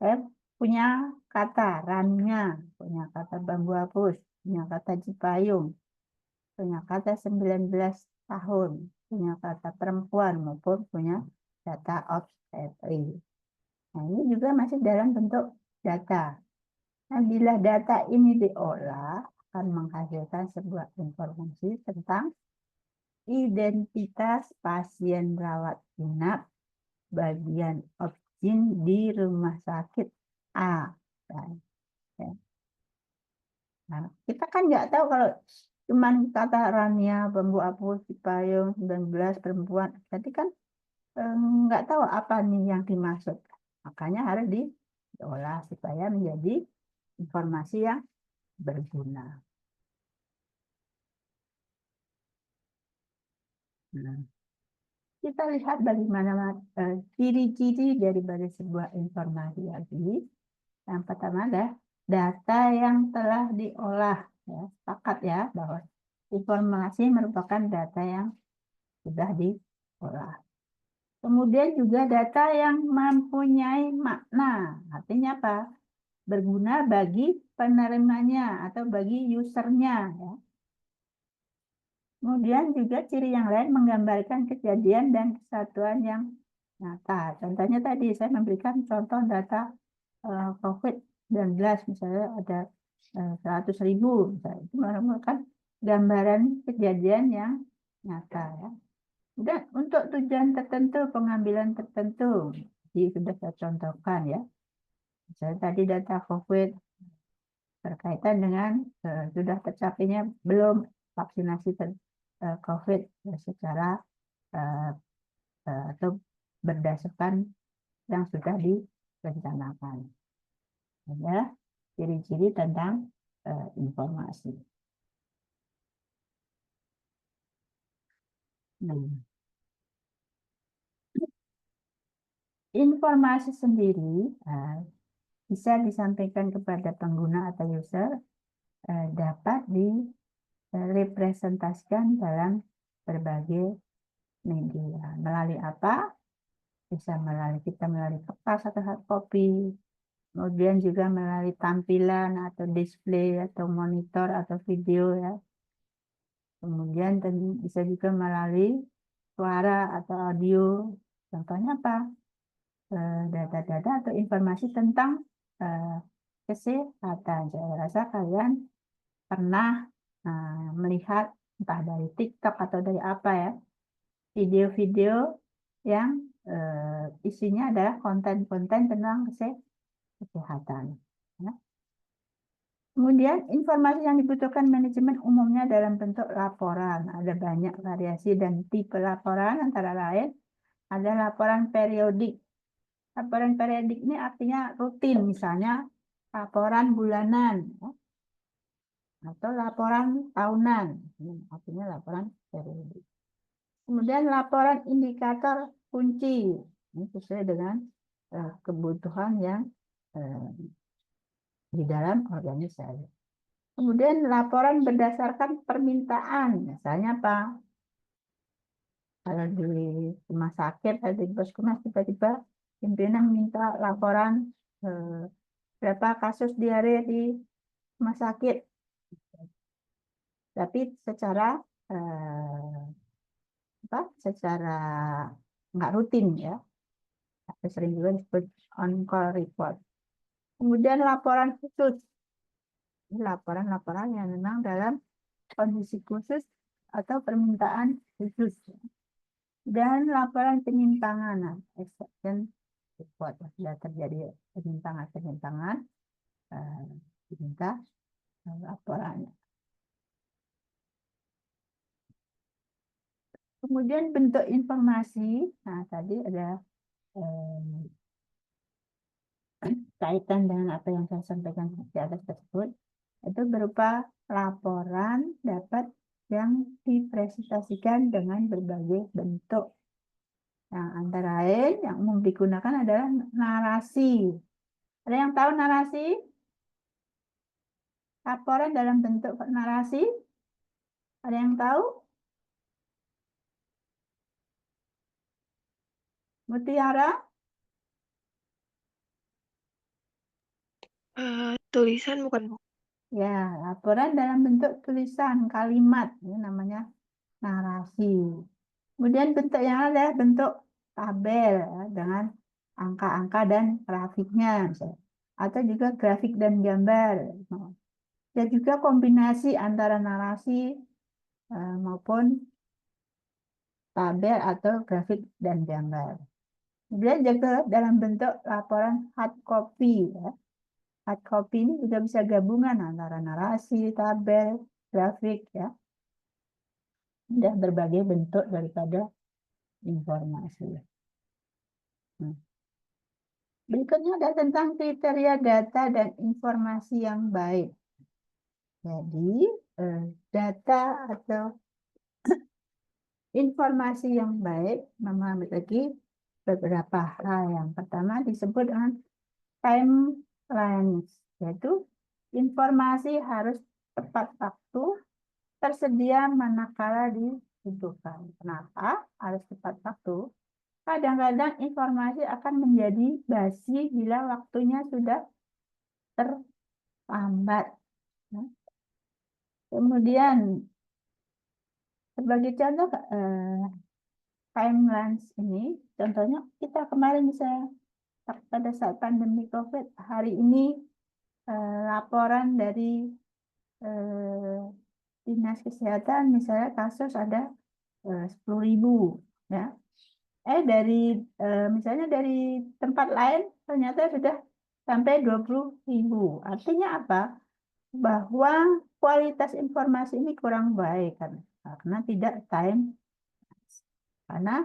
saya punya kata rannya, punya kata bambu hapus, punya kata Cipayung, punya kata 19 tahun, punya kata perempuan maupun punya data obstetri. Nah, ini juga masih dalam bentuk data. Nah, bila data ini diolah akan menghasilkan sebuah informasi tentang identitas pasien rawat inap bagian objin di rumah sakit A. Nah, kita kan nggak tahu kalau cuman kata Rania, bambu hapus, Cipayung, 19 perempuan. Jadi kan nggak tahu apa nih yang dimaksud. Makanya harus diolah supaya menjadi informasi yang berguna. Nah, kita lihat bagaimana ciri-ciri dari sebuah informasi lagi. Yang pertama adalah data yang telah diolah. Ya, sepakat ya bahwa informasi merupakan data yang sudah diolah. Kemudian juga data yang mempunyai makna. Artinya apa? Berguna bagi penerimanya atau bagi usernya. Ya. Kemudian juga ciri yang lain menggambarkan kejadian dan kesatuan yang nyata. Contohnya tadi saya memberikan contoh data COVID-19, misalnya ada 100.000, misalnya. Itu merupakan gambaran kejadian yang nyata. Ya. Dan untuk tujuan tertentu, pengambilan tertentu, jadi sudah saya contohkan ya. Misalnya tadi data COVID berkaitan dengan sudah tercapainya belum vaksinasi COVID secara atau berdasarkan yang sudah direncanakan. Ada ciri-ciri tentang informasi. Nah, informasi sendiri bisa disampaikan kepada pengguna atau user dapat direpresentasikan dalam berbagai media. Melalui apa? Bisa melalui kertas atau hard copy, kemudian juga melalui tampilan atau display atau monitor atau video ya. Kemudian tadi bisa juga melalui suara atau audio. Contohnya apa? Data-data atau informasi tentang kesehatan. Saya rasa kalian pernah melihat entah dari TikTok atau dari apa ya, video-video yang isinya adalah konten-konten tentang kesehatan. Ya. Kemudian informasi yang dibutuhkan manajemen umumnya dalam bentuk laporan. Ada banyak variasi dan tipe laporan, antara lain ada laporan periodik. Laporan periodik ini artinya rutin, misalnya laporan bulanan ya, atau laporan tahunan, artinya laporan periodik. Kemudian laporan indikator kunci, ini sesuai dengan kebutuhan yang di dalam organisasi. Kemudian laporan berdasarkan permintaan, misalnya apa? Kalau di rumah sakit atau di puskesmas tiba-tiba pimpinan minta laporan berapa kasus diare di rumah sakit, tapi secara secara nggak rutin ya, sering juga disebut on call report. Kemudian laporan khusus, laporan-laporan yang memang dalam kondisi khusus atau permintaan khusus. Dan laporan penyimpangan, exception report, sudah terjadi penyimpangan, diminta laporannya. Kemudian bentuk informasi, nah tadi ada kaitan dengan apa yang saya sampaikan di atas tersebut, itu berupa laporan dapat yang dipresentasikan dengan berbagai bentuk. Yang antara lain yang umum digunakan adalah narasi. Ada yang tahu narasi? Laporan dalam bentuk narasi? Ada yang tahu? Mutiara? Tulisan bukan, Bu? Ya, laporan dalam bentuk tulisan, kalimat, ini namanya narasi. Kemudian bentuk yang ada bentuk tabel ya, dengan angka-angka dan grafiknya, misalnya. Atau juga grafik dan gambar. Dan juga kombinasi antara narasi maupun tabel atau grafik dan gambar. Kemudian juga dalam bentuk laporan hard copy. Ya. Hard copy ini juga bisa gabungan antara narasi, tabel, grafik, ya. Dan berbagai bentuk daripada informasi. Berikutnya ada tentang kriteria data dan informasi yang baik. Jadi, data atau informasi yang baik memiliki beberapa hal. Yang pertama disebut dengan timeline, yaitu informasi harus tepat waktu, tersedia manakala dibutuhkan. Kenapa harus tepat waktu? Kadang-kadang informasi akan menjadi basi bila waktunya sudah terlambat. Kemudian sebagai contoh timelines ini, contohnya kita kemarin bisa pada saat pandemi COVID, hari ini laporan dari Dinas Kesehatan misalnya kasus ada 10.000 ya. Dari misalnya dari tempat lain ternyata sudah sampai 20.000. Artinya apa? Bahwa kualitas informasi ini kurang baik karena tidak time, karena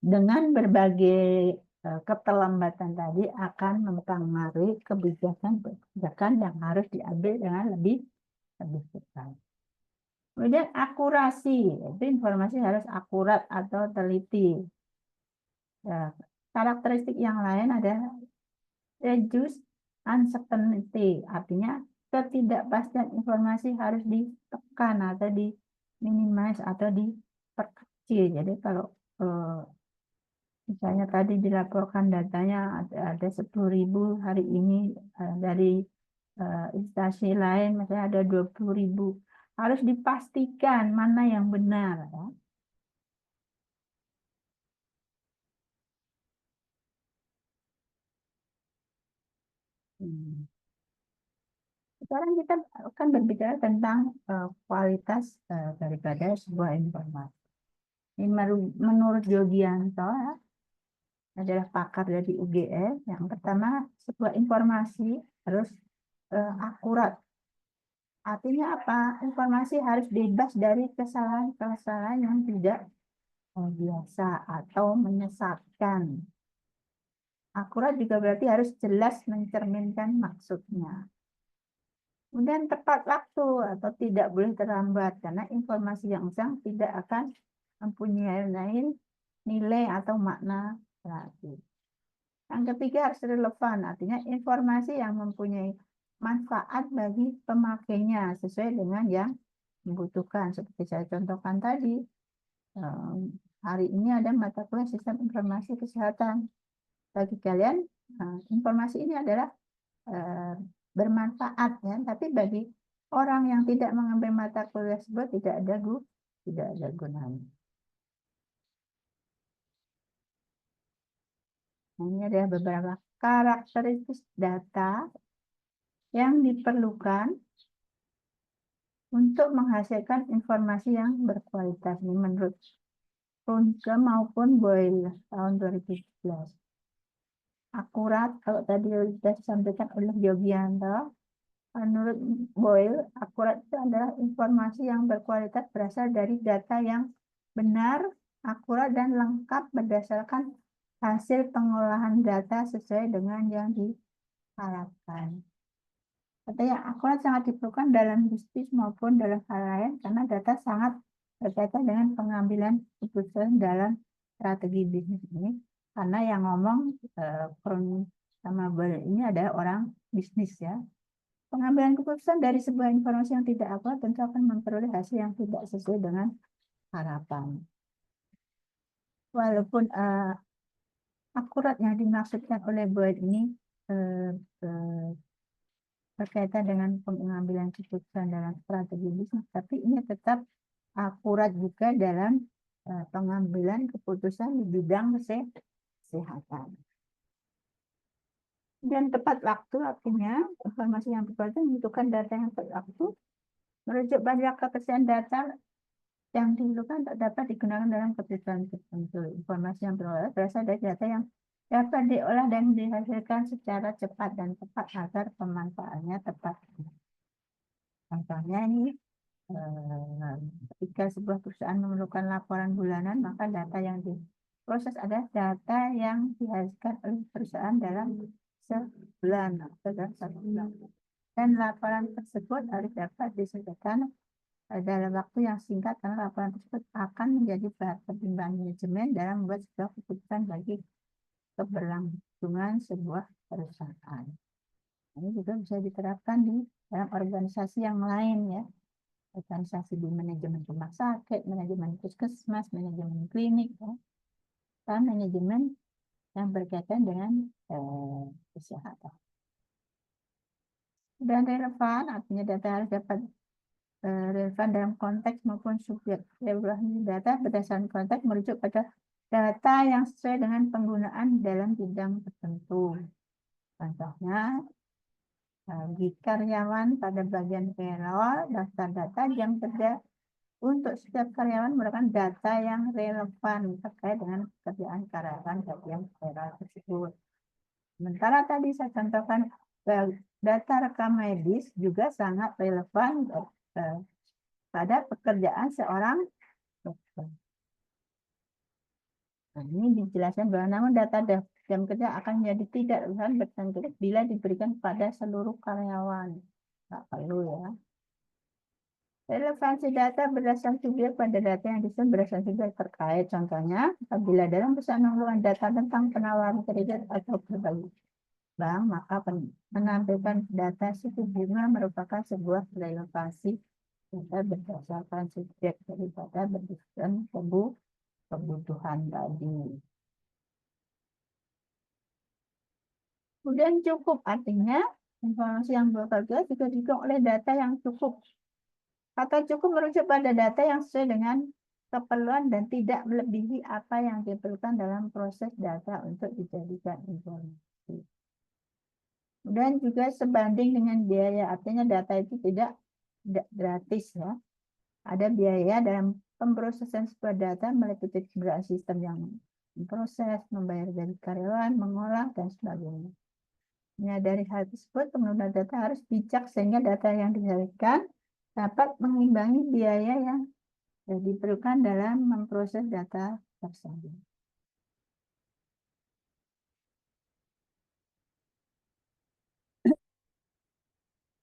dengan berbagai keterlambatan tadi akan mempengaruhi kebijakan yang harus diambil dengan lebih cepat. Kemudian akurasi, itu informasi harus akurat atau teliti. Karakteristik yang lain ada reduce uncertainty, artinya ketidakpastian informasi harus ditekan atau diminimize atau diperkecil. Jadi kalau misalnya tadi dilaporkan datanya ada 10.000 hari ini dari instansi lain, misalnya ada 20.000, harus dipastikan mana yang benar. Ya. Sekarang kita akan berbicara tentang kualitas daripada sebuah informasi. Ini menurut Yogianto ya, adalah pakar dari UGM. Yang pertama, sebuah informasi harus akurat. Artinya apa? Informasi harus bebas dari kesalahan-kesalahan yang tidak biasa atau menyesatkan. Akurat juga berarti harus jelas mencerminkan maksudnya. Kemudian tepat waktu atau tidak boleh terlambat karena informasi yang usang tidak akan mempunyai nilai atau makna lagi. Yang ketiga harus relevan, artinya informasi yang mempunyai manfaat bagi pemakainya sesuai dengan yang dibutuhkan. Seperti saya contohkan tadi, hari ini ada mata kuliah sistem informasi kesehatan. Bagi kalian, informasi ini adalah bermanfaat ya, tapi bagi orang yang tidak mengambil mata kuliah tersebut tidak ada gunanya. Nah, ini ada beberapa karakteristik data yang diperlukan untuk menghasilkan informasi yang berkualitas. Ini menurut Runke maupun Boyle tahun 2011. Akurat, kalau tadi sudah disampaikan oleh Yogianto, menurut Boyle, akurat itu adalah informasi yang berkualitas berasal dari data yang benar, akurat, dan lengkap berdasarkan hasil pengolahan data sesuai dengan yang diharapkan. Data yang akurat sangat diperlukan dalam bisnis maupun dalam hal lain karena data sangat berkaitan dengan pengambilan keputusan dalam strategi bisnis ini. Karena yang ngomong sama Boyle ini adalah orang bisnis ya. Pengambilan keputusan dari sebuah informasi yang tidak akurat tentu akan memperoleh hasil yang tidak sesuai dengan harapan. Walaupun akurat yang dimaksudkan oleh Boyle ini berkaitan dengan pengambilan keputusan dalam strategi bisnis, tapi ini tetap akurat juga dalam pengambilan keputusan di bidang kesehatan. Dan tepat waktu artinya informasi yang berkualitas membutuhkan data yang tepat waktu. Merujuk banyak ketersediaan data yang diperlukan dapat digunakan dalam keputusan tertentu. Informasi yang berkualitas berasal dari data yang dapat diolah dan dihasilkan secara cepat dan tepat agar pemanfaatannya tepat. Contohnya ini, ketika sebuah perusahaan memerlukan laporan bulanan, maka data yang diproses adalah data yang dihasilkan oleh perusahaan dalam sebulan atau dalam 1 bulan. Dan laporan tersebut harus dapat diselesaikan dalam waktu yang singkat karena laporan tersebut akan menjadi bahan pertimbangan manajemen dalam membuat sebuah keputusan bagi keberlangsungan sebuah perusahaan. Ini juga bisa diterapkan di dalam organisasi yang lain ya. Organisasi di manajemen rumah sakit, manajemen puskesmas, manajemen klinik, ya. Dan manajemen yang berkaitan dengan kesehatan. Dan relevan, artinya data harus dapat relevan dalam konteks maupun subjek. Evaluasi data berdasarkan konteks merujuk pada data yang sesuai dengan penggunaan dalam bidang tertentu. Contohnya, bagi karyawan pada bagian payroll, daftar data yang terdapat untuk setiap karyawan merupakan data yang relevan terkait dengan pekerjaan karyawan bagian payroll tersebut. Sementara tadi saya contohkan data rekam medis juga sangat relevan pada pekerjaan seorang dokter. Nah, ini dijelaskan bahwa namun data jam kerja akan menjadi tidak relevan bertentu bila diberikan pada seluruh karyawan. Nggak perlu ya. Relevansi data berdasarkan subjek pada data yang disusun berdasarkan subjek terkait. Contohnya, apabila dalam perusahaan memerlukan data tentang penawaran kredit atau berbagai bank, maka menampilkan data suku bunga merupakan sebuah relevansi data berdasarkan subjek daripada berdasarkan kebutuhan tadi. Kemudian cukup artinya Informasi yang berharga juga didukung oleh data yang cukup. Kata cukup merujuk pada data yang sesuai dengan keperluan dan tidak melebihi apa yang diperlukan dalam proses data untuk dijadikan informasi. Dan juga sebanding dengan biaya, artinya data itu tidak gratis ya. Ada biaya dalam pemrosesan sebuah data meliputi penggunaan sistem yang memproses, membayar gaji karyawan, mengolah, dan sebagainya. Dari hal tersebut, pengguna data harus bijak sehingga data yang dihasilkan dapat mengimbangi biaya yang diperlukan dalam memproses data tersebut.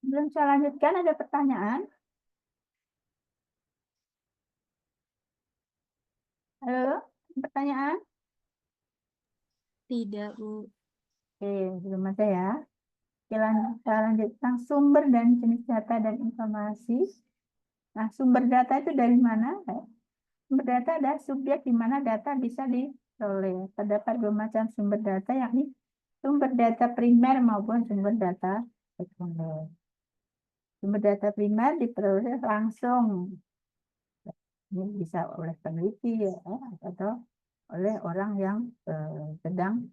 Sebelum saya lanjutkan, ada pertanyaan? Halo, pertanyaan? Tidak, Bu. Oke, belum ada ya. Kita lanjutkan sumber dan jenis data dan informasi. Nah, sumber data itu dari mana? Sumber data adalah subjek di mana data bisa diperoleh. Terdapat dua macam sumber data, yakni sumber data primer maupun sumber data sekunder. Sumber data primer diperoleh langsung. Ini bisa oleh peneliti ya, atau oleh orang yang sedang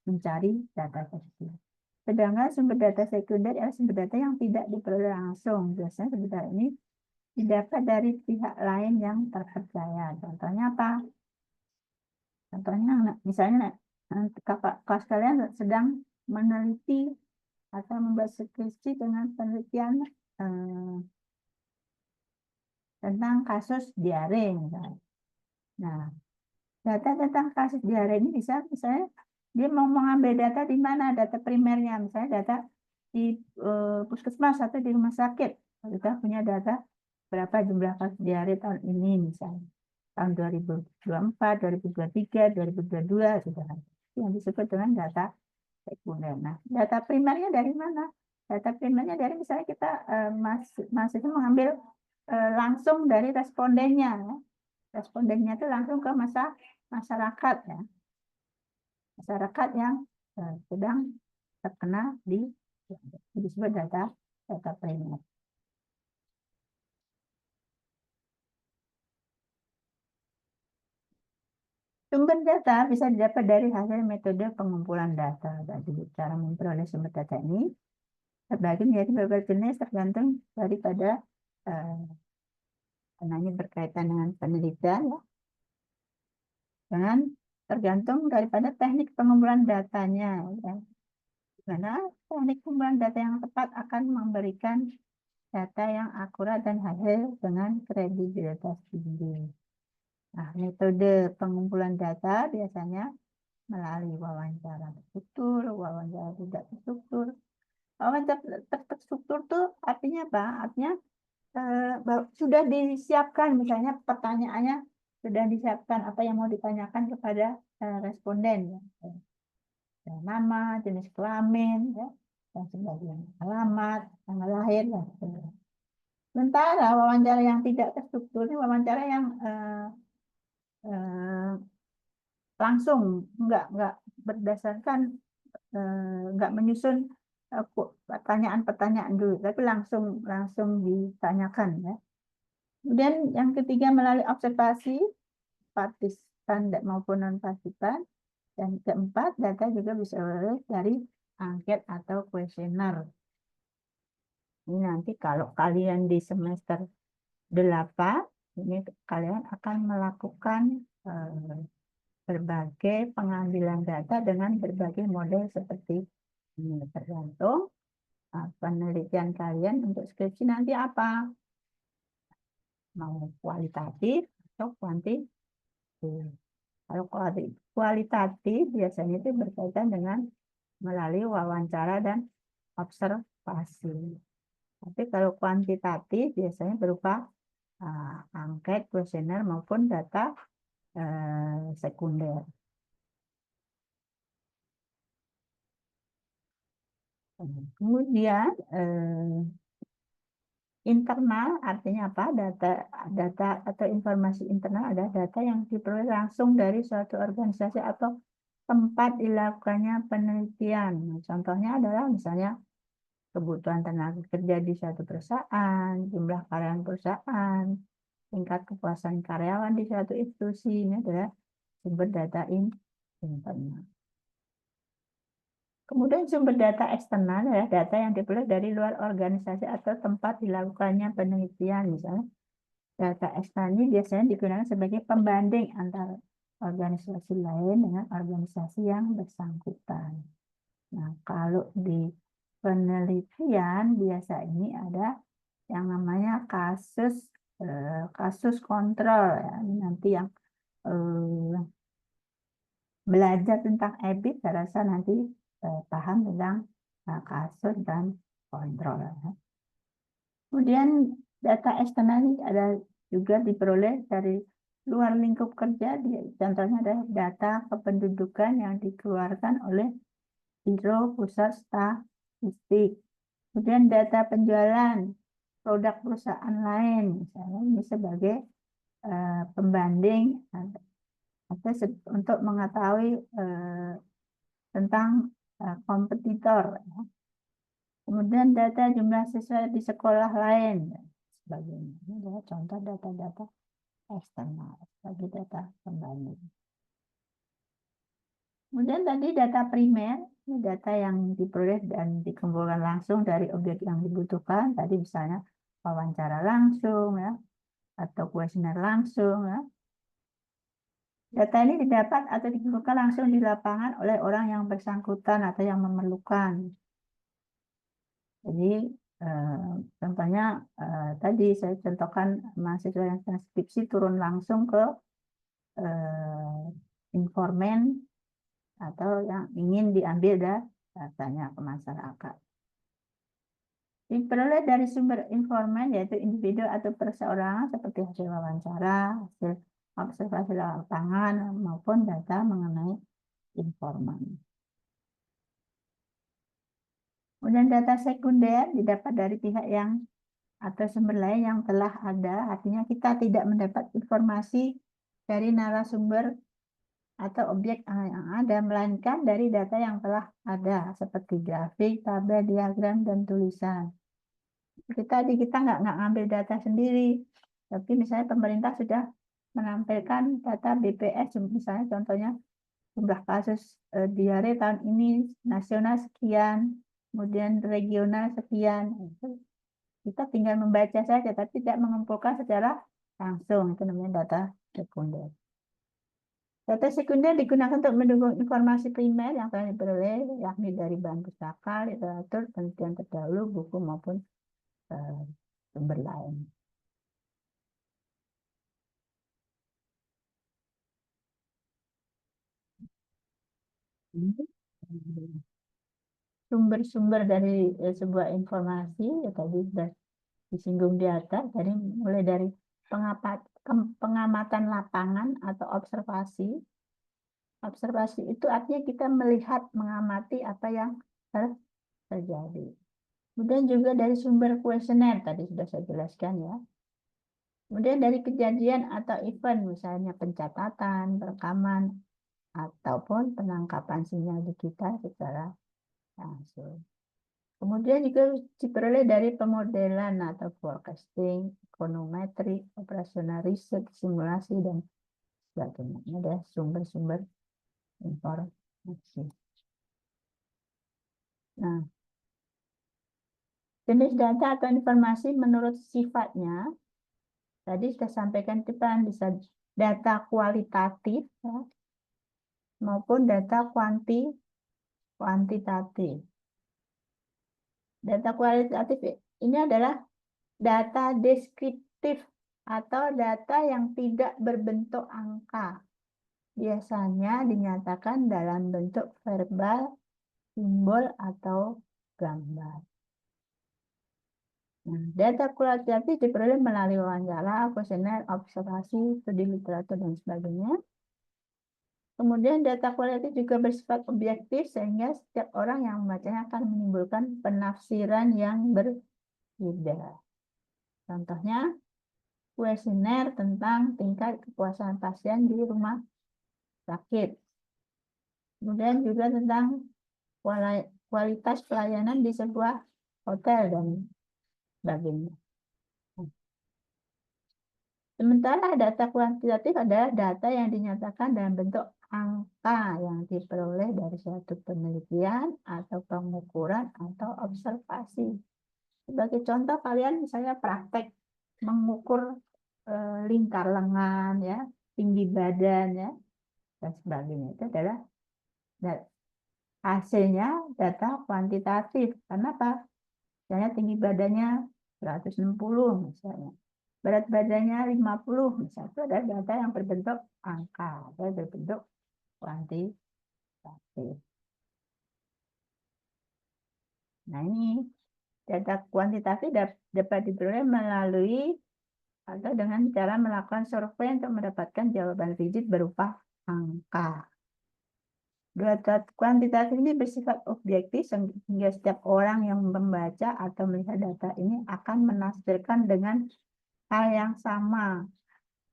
mencari data tersebut. Sedangkan sumber data sekunder adalah sumber data yang tidak diperoleh langsung. Biasanya sumber data ini didapat dari pihak lain yang terpercaya. Contohnya apa? Contohnya misalnya kelas kalian sedang meneliti atau membuat skripsi dengan penelitian tentang kasus diare misalnya. Nah, data tentang kasus diare ini bisa misalnya dia mau mengambil data di mana, data primernya, misalnya data di puskesmas atau di rumah sakit. Kita punya data berapa jumlah kasus diare tahun ini misalnya. Tahun 2024, 2023, 2022 sudah ada. Yang disebut dengan data sekunder. Nah, data primernya dari mana? Data primernya dari misalnya kita mahasiswa mengambil langsung dari respondennya. Ya. Respondennya itu langsung ke masyarakat ya. Masyarakat yang sedang terkena disebut data primer. Sumber data bisa didapat dari hasil metode pengumpulan data. Jadi cara memperoleh sumber data ini terbagi menjadi beberapa jenis tergantung daripada berkaitan dengan penelitian ya. Dan tergantung daripada teknik pengumpulan datanya ya. Karena teknik pengumpulan data yang tepat akan memberikan data yang akurat dan hasil dengan kredibilitas tinggi. Nah, metode pengumpulan data biasanya melalui wawancara terstruktur, wawancara tidak terstruktur. Wawancara terstruktur tuh artinya apa? Artinya sudah disiapkan, misalnya pertanyaannya sudah disiapkan apa yang mau ditanyakan kepada responden. Ya. Nama, jenis kelamin, ya, dan sebagainya, alamat, tanggal lahir, dan sebagainya. Sementara wawancara yang tidak terstruktur ini wawancara yang langsung, nggak berdasarkan, nggak menyusun pertanyaan-pertanyaan dulu, tapi langsung ditanyakan ya. Kemudian yang ketiga melalui observasi partisipan maupun non partisipan. Dan keempat, data juga bisa dari angket atau kuesioner. Ini nanti kalau kalian di semester 8, ini kalian akan melakukan berbagai pengambilan data dengan berbagai model seperti ini. Tergantung penelitian kalian untuk skripsi nanti apa. Mau kualitatif atau kuantitatif. Kalau kualitatif biasanya itu berkaitan dengan melalui wawancara dan observasi. Tapi kalau kuantitatif biasanya berupa angket, kuesioner maupun data sekunder. Kemudian internal artinya apa? Data atau informasi internal adalah data yang diperoleh langsung dari suatu organisasi atau tempat dilakukannya penelitian. Contohnya adalah misalnya kebutuhan tenaga kerja di suatu perusahaan, jumlah karyawan perusahaan, tingkat kepuasan karyawan di suatu institusi. Ini adalah sumber data internal. Kemudian sumber data eksternal adalah data yang diperoleh dari luar organisasi atau tempat dilakukannya penelitian. Misalnya, data eksternal ini biasanya digunakan sebagai pembanding antara organisasi lain dengan organisasi yang bersangkutan. Nah, kalau di penelitian biasa ini ada yang namanya kasus kontrol ya. Ini nanti yang belajar tentang EBIT, saya rasa nanti paham tentang kasus dan kontrol. Ya. Kemudian data eksternal ini ada juga diperoleh dari luar lingkup kerja. Contohnya adalah data kependudukan yang dikeluarkan oleh Biro Pusat Statistik. Kemudian data penjualan produk perusahaan lain, misalnya ini sebagai pembanding atau untuk mengetahui tentang kompetitor. Kemudian data jumlah siswa di sekolah lain, sebagainya. Ini adalah contoh data-data eksternal sebagai data pembanding. Kemudian tadi data primer, ini data yang diperoleh dan dikumpulkan langsung dari objek yang dibutuhkan. Tadi misalnya wawancara langsung, ya, atau kuesioner langsung. Ya. Data ini didapat atau dikumpulkan langsung di lapangan oleh orang yang bersangkutan atau yang memerlukan. Jadi contohnya tadi saya contohkan mahasiswa yang skripsi turun langsung ke informan atau yang ingin diambil datanya ke masyarakat. Diperoleh dari sumber informan yaitu individu atau perseorangan seperti hasil wawancara, hasil observasi lapangan maupun data mengenai informan. Kemudian data sekunder didapat dari pihak yang atau sumber lain yang telah ada, artinya kita tidak mendapat informasi dari narasumber atau objek yang ada, melainkan dari data yang telah ada, seperti grafik, tabel, diagram, dan tulisan. Kita nggak ngambil data sendiri, tapi misalnya pemerintah sudah menampilkan data BPS, misalnya contohnya jumlah kasus diare tahun ini nasional sekian, kemudian regional sekian. Kita tinggal membaca saja, tapi tidak mengumpulkan secara langsung. Itu namanya data sekunder. Data sekunder digunakan untuk mendukung informasi primer yang telah diperoleh, yakni dari bahan pustaka, literatur, penelitian terdahulu, buku maupun sumber lain. Sumber-sumber dari sebuah informasi ya tadi sudah disinggung di atas, tadi mulai dari pengamatan lapangan atau observasi. Observasi itu artinya kita melihat, mengamati apa yang terjadi. Kemudian juga dari sumber kuesioner, tadi sudah saya jelaskan ya. Kemudian dari kejadian atau event, misalnya pencatatan, rekaman, ataupun penangkapan sinyal digital secara langsung. Kemudian juga diperoleh dari pemodelan atau forecasting, ekonometri, operasional riset, simulasi, dan sebagainya. Ini adalah sumber-sumber informasi. Nah, jenis data atau informasi menurut sifatnya, tadi saya sampaikan kita bisa data kualitatif ya, maupun data kuantitatif. Data kualitatif ini adalah data deskriptif atau data yang tidak berbentuk angka. Biasanya dinyatakan dalam bentuk verbal, simbol, atau gambar. Nah, data kualitatif diperoleh melalui wawancara, kuesioner, observasi, studi literatur, dan sebagainya. Kemudian data kualitatif juga bersifat objektif sehingga setiap orang yang membacanya akan menimbulkan penafsiran yang berbeda. Contohnya, kuesioner tentang tingkat kepuasan pasien di rumah sakit. Kemudian juga tentang kualitas pelayanan di sebuah hotel, dan sebagainya. Sementara data kuantitatif adalah data yang dinyatakan dalam bentuk angka yang diperoleh dari suatu penelitian atau pengukuran atau observasi. Sebagai contoh, kalian misalnya praktek mengukur lingkar lengan, ya, tinggi badan, ya, dan sebagainya. Itu adalah hasilnya data kuantitatif. Kenapa? Misalnya tinggi badannya 160 misalnya. Berat badannya 50 misalnya. Itu adalah data yang berbentuk angka, atau berbentuk kuantitatif. Nah, ini data kuantitatif dapat diperoleh melalui atau dengan cara melakukan survei untuk mendapatkan jawaban rigid berupa angka. Data kuantitatif ini bersifat objektif sehingga setiap orang yang membaca atau melihat data ini akan menafsirkan dengan hal yang sama.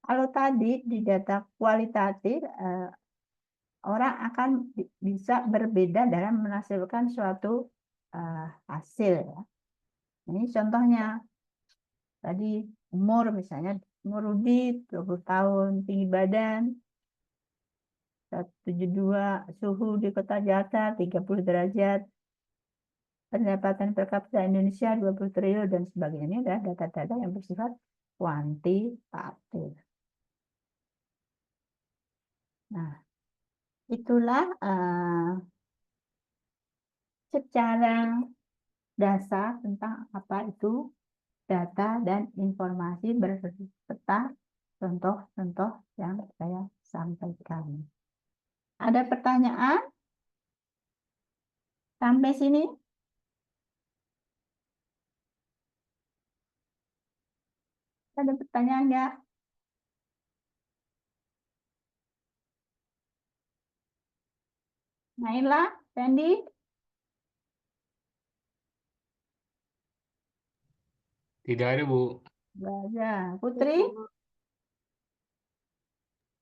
Kalau tadi di data kualitatif, orang akan bisa berbeda dalam menafsirkan suatu hasil. Ya. Ini contohnya. Tadi umur misalnya, umur Rudi 20 tahun, tinggi badan 172, suhu di kota Jakarta 30 derajat, pendapatan per kapita Indonesia 20 triliun, dan sebagainya. Ini adalah data-data yang bersifat kuantitatif. Nah, itulah secara dasar tentang apa itu data dan informasi beserta contoh-contoh yang saya sampaikan. Ada pertanyaan sampai sini? Ada pertanyaan nggak? Naila, Sandy, Tidak ada, Bu. nggak ada. Putri,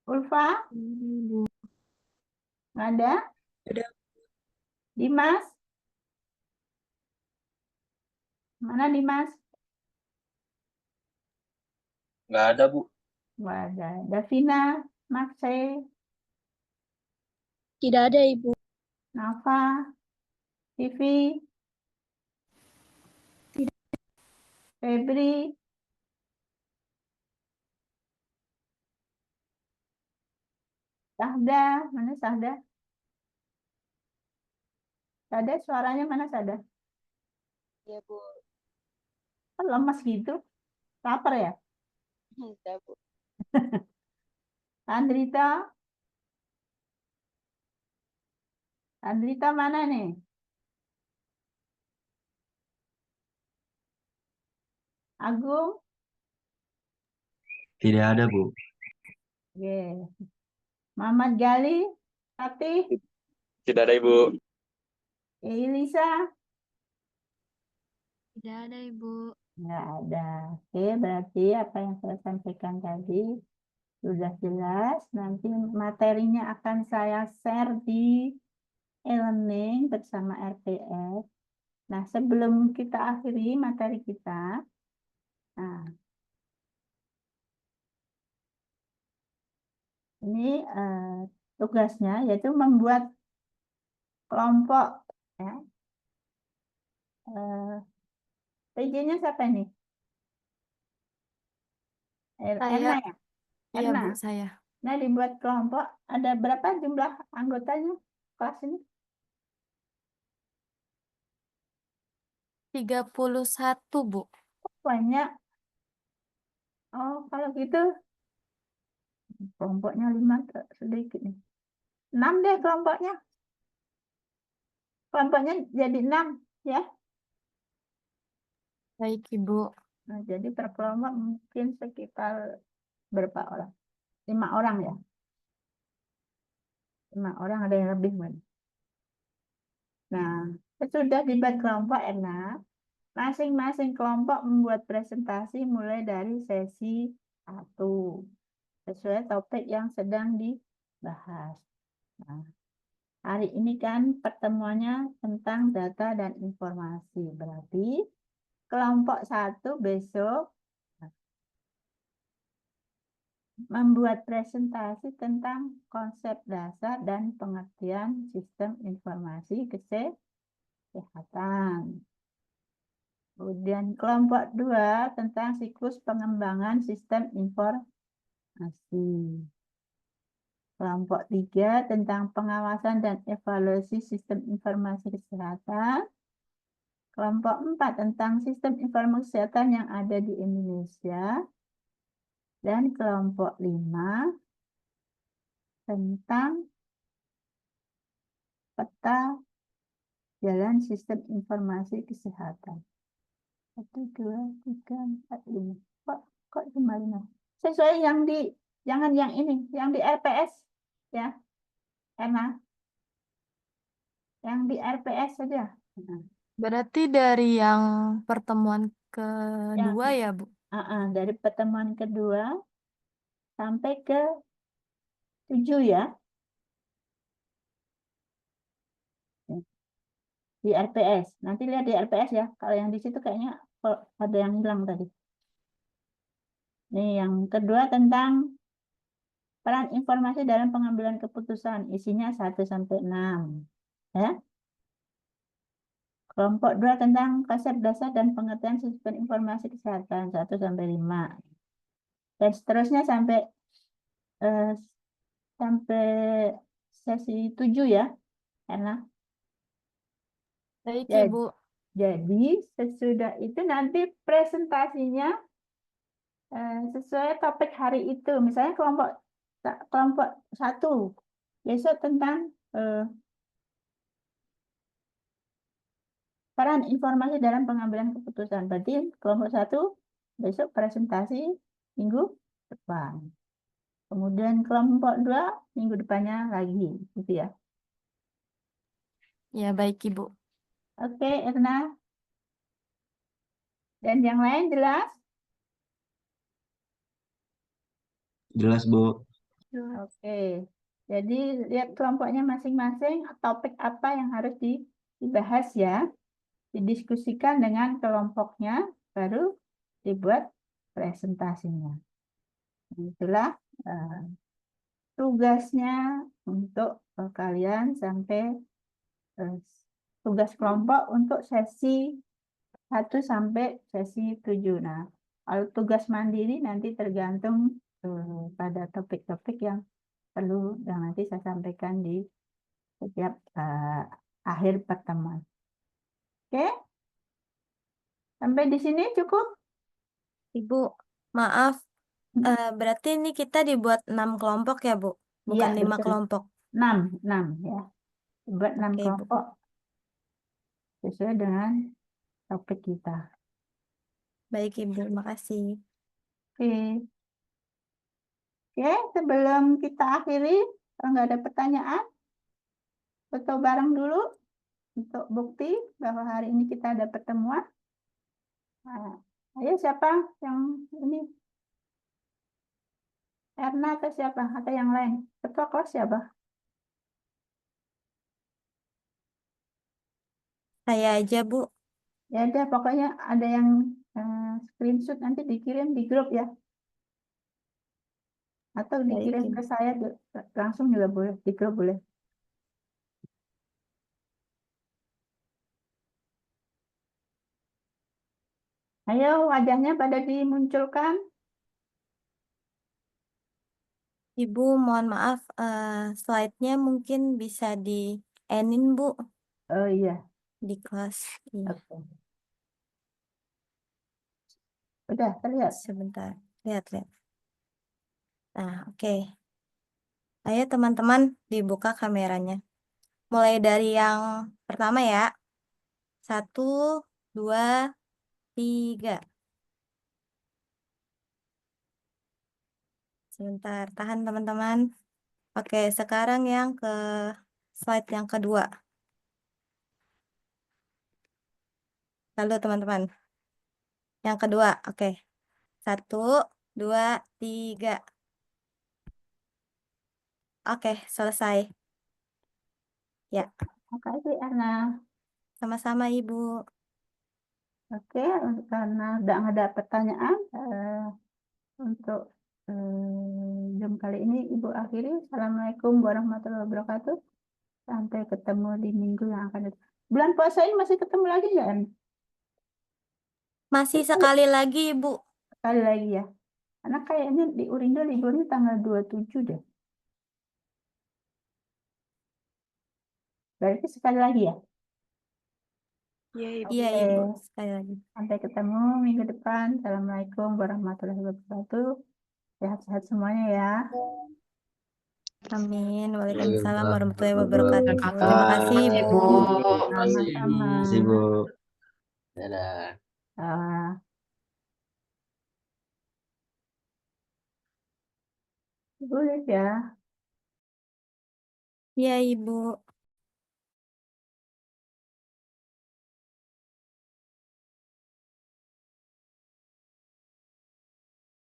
Ulfa, nggak ada. Ada. Dimas, mana Dimas? Nggak ada, Bu. Nggak ada. Davina, Maxey, Tidak ada, Ibu. Nafa, Vivi, Febri, Sahda, mana Sahda? Sahda, suaranya mana Sahda? Ya, Bu. Kok lemas gitu? Lapar ya? Tidak, Bu. Andrita, Andrita mana nih? Agung, Tidak ada, Bu. Oke. Muhammad Gali, Fatih, Tidak ada, Ibu. Elisa, Tidak ada, Ibu. nggak ada. Oke, berarti apa yang saya sampaikan tadi sudah jelas. Nanti materinya akan saya share di e-learning bersama RPS. Nah, sebelum kita akhiri materi kita, nah, ini tugasnya yaitu membuat kelompok. Ya. PJ-nya siapa nih? Saya. Erna ya? Iya, Erna. Bu, saya. Nah, dibuat kelompok, ada berapa jumlah anggotanya kelas ini? 31, Bu. Banyak. Oh, kalau gitu kelompoknya 5 sedikit nih. 6 deh kelompoknya. Kelompoknya jadi 6 ya. Baik, Ibu. Nah, jadi per kelompok mungkin sekitar berapa orang? 5 orang ya. 5 orang, ada yang lebih kan. Nah, sudah dibuat kelompok enak. Masing-masing kelompok membuat presentasi mulai dari sesi 1 sesuai topik yang sedang dibahas. Nah, hari ini kan pertemuannya tentang data dan informasi. Berarti kelompok 1 besok membuat presentasi tentang konsep dasar dan pengertian sistem informasi kesehatan. Kemudian kelompok 2 tentang siklus pengembangan sistem informasi. Kelompok 3 tentang pengawasan dan evaluasi sistem informasi kesehatan. Kelompok 4 tentang sistem informasi kesehatan yang ada di Indonesia. Dan kelompok 5 tentang peta jalan sistem informasi kesehatan. 1, 2, 3, 4, 5. Kok cuma 5? Sesuai yang jangan yang ini, yang di RPS ya, Emma. Yang di RPS saja. Berarti dari yang pertemuan Yang, kedua ya, Bu? dari pertemuan kedua sampai ke 7 ya. Di RPS. Nanti lihat di RPS ya. Kalau yang di situ kayaknya ada yang hilang tadi. Nih yang kedua tentang peran informasi dalam pengambilan keputusan. Isinya 1 sampai 6. Ya. Kelompok 2 tentang konsep dasar dan pengertian sistem informasi kesehatan 1 sampai 5. Dan seterusnya sampai sesi 7 ya. Karena Baik, Jadi- Ibu. jadi sesudah itu nanti presentasinya sesuai topik hari itu. Misalnya kelompok 1 besok tentang peran informasi dalam pengambilan keputusan. Berarti kelompok 1 besok presentasi minggu depan. Kemudian kelompok 2 minggu depannya lagi, gitu ya. Ya, baik, Ibu. Oke, Erna. Dan yang lain jelas? Jelas, Bu. Oke. Jadi lihat kelompoknya masing-masing, topik apa yang harus dibahas ya. Didiskusikan dengan kelompoknya, baru dibuat presentasinya. Itulah tugasnya untuk kalian sampai tugas kelompok untuk sesi 1 sampai sesi 7. Nah, kalau tugas mandiri nanti tergantung pada topik-topik yang perlu yang nanti saya sampaikan di setiap akhir pertemuan. Oke? Sampai di sini cukup? Ibu, maaf. Berarti ini kita dibuat 6 kelompok ya, Bu? Bukan Iya, 5 betul. kelompok. 6 ya. Buat 6 Oke, Bu. kelompok sesuai dengan topik kita. Baik, Ibu. Makasih. Oke. Oke, sebelum kita akhiri, kalau nggak ada pertanyaan, foto bareng dulu untuk bukti bahwa hari ini kita ada pertemuan. Nah, ayo siapa yang ini? Erna atau siapa? Atau yang lain? Ketua kelas siapa? Saya aja, Bu. Ya ada, pokoknya ada yang screenshot nanti dikirim di grup ya. Atau Baik, dikirim Ibu. ke saya langsung juga boleh, di grup boleh. Ayo wajahnya pada dimunculkan. Ibu, mohon maaf, slide-nya mungkin bisa di-endin, Bu, Oh iya, di kelas. Iya, oke. Udah terlihat. sebentar. Lihat. Nah, oke. Ayo teman-teman, dibuka kameranya. Mulai dari yang pertama ya. 1, 2, 3. Sebentar, tahan teman-teman. Oke, sekarang yang ke slide yang kedua. Lalu teman-teman. Yang kedua, oke. 1, 2, 3. Oke, selesai. Ya, Makasih Ana. sama-sama Ibu. Oke, karena udah nggak ada pertanyaan untuk Zoom kali ini, Ibu akhiri. Assalamualaikum warahmatullahi wabarakatuh. Sampai ketemu di minggu yang akan datang. Bulan puasa ini masih ketemu lagi nggak, An? Masih sekali lagi Ibu. Sekali lagi ya. Karena kayaknya di Urindo liburnya tanggal 27 deh. Berarti sekali lagi ya. Iya, Ibu. Iya Oke. Ibu, sekali lagi. Sampai ketemu minggu depan. Assalamualaikum warahmatullahi wabarakatuh. Sehat-sehat semuanya ya. Amin. Waalaikumsalam Waalaikumsalam warahmatullahi warahmatullahi wabarakatuh. Terima kasih Makasih, Ibu. Bu. Sama-sama. Terima kasih, Bu. Dadah. Ah, boleh ya. Iya Ibu.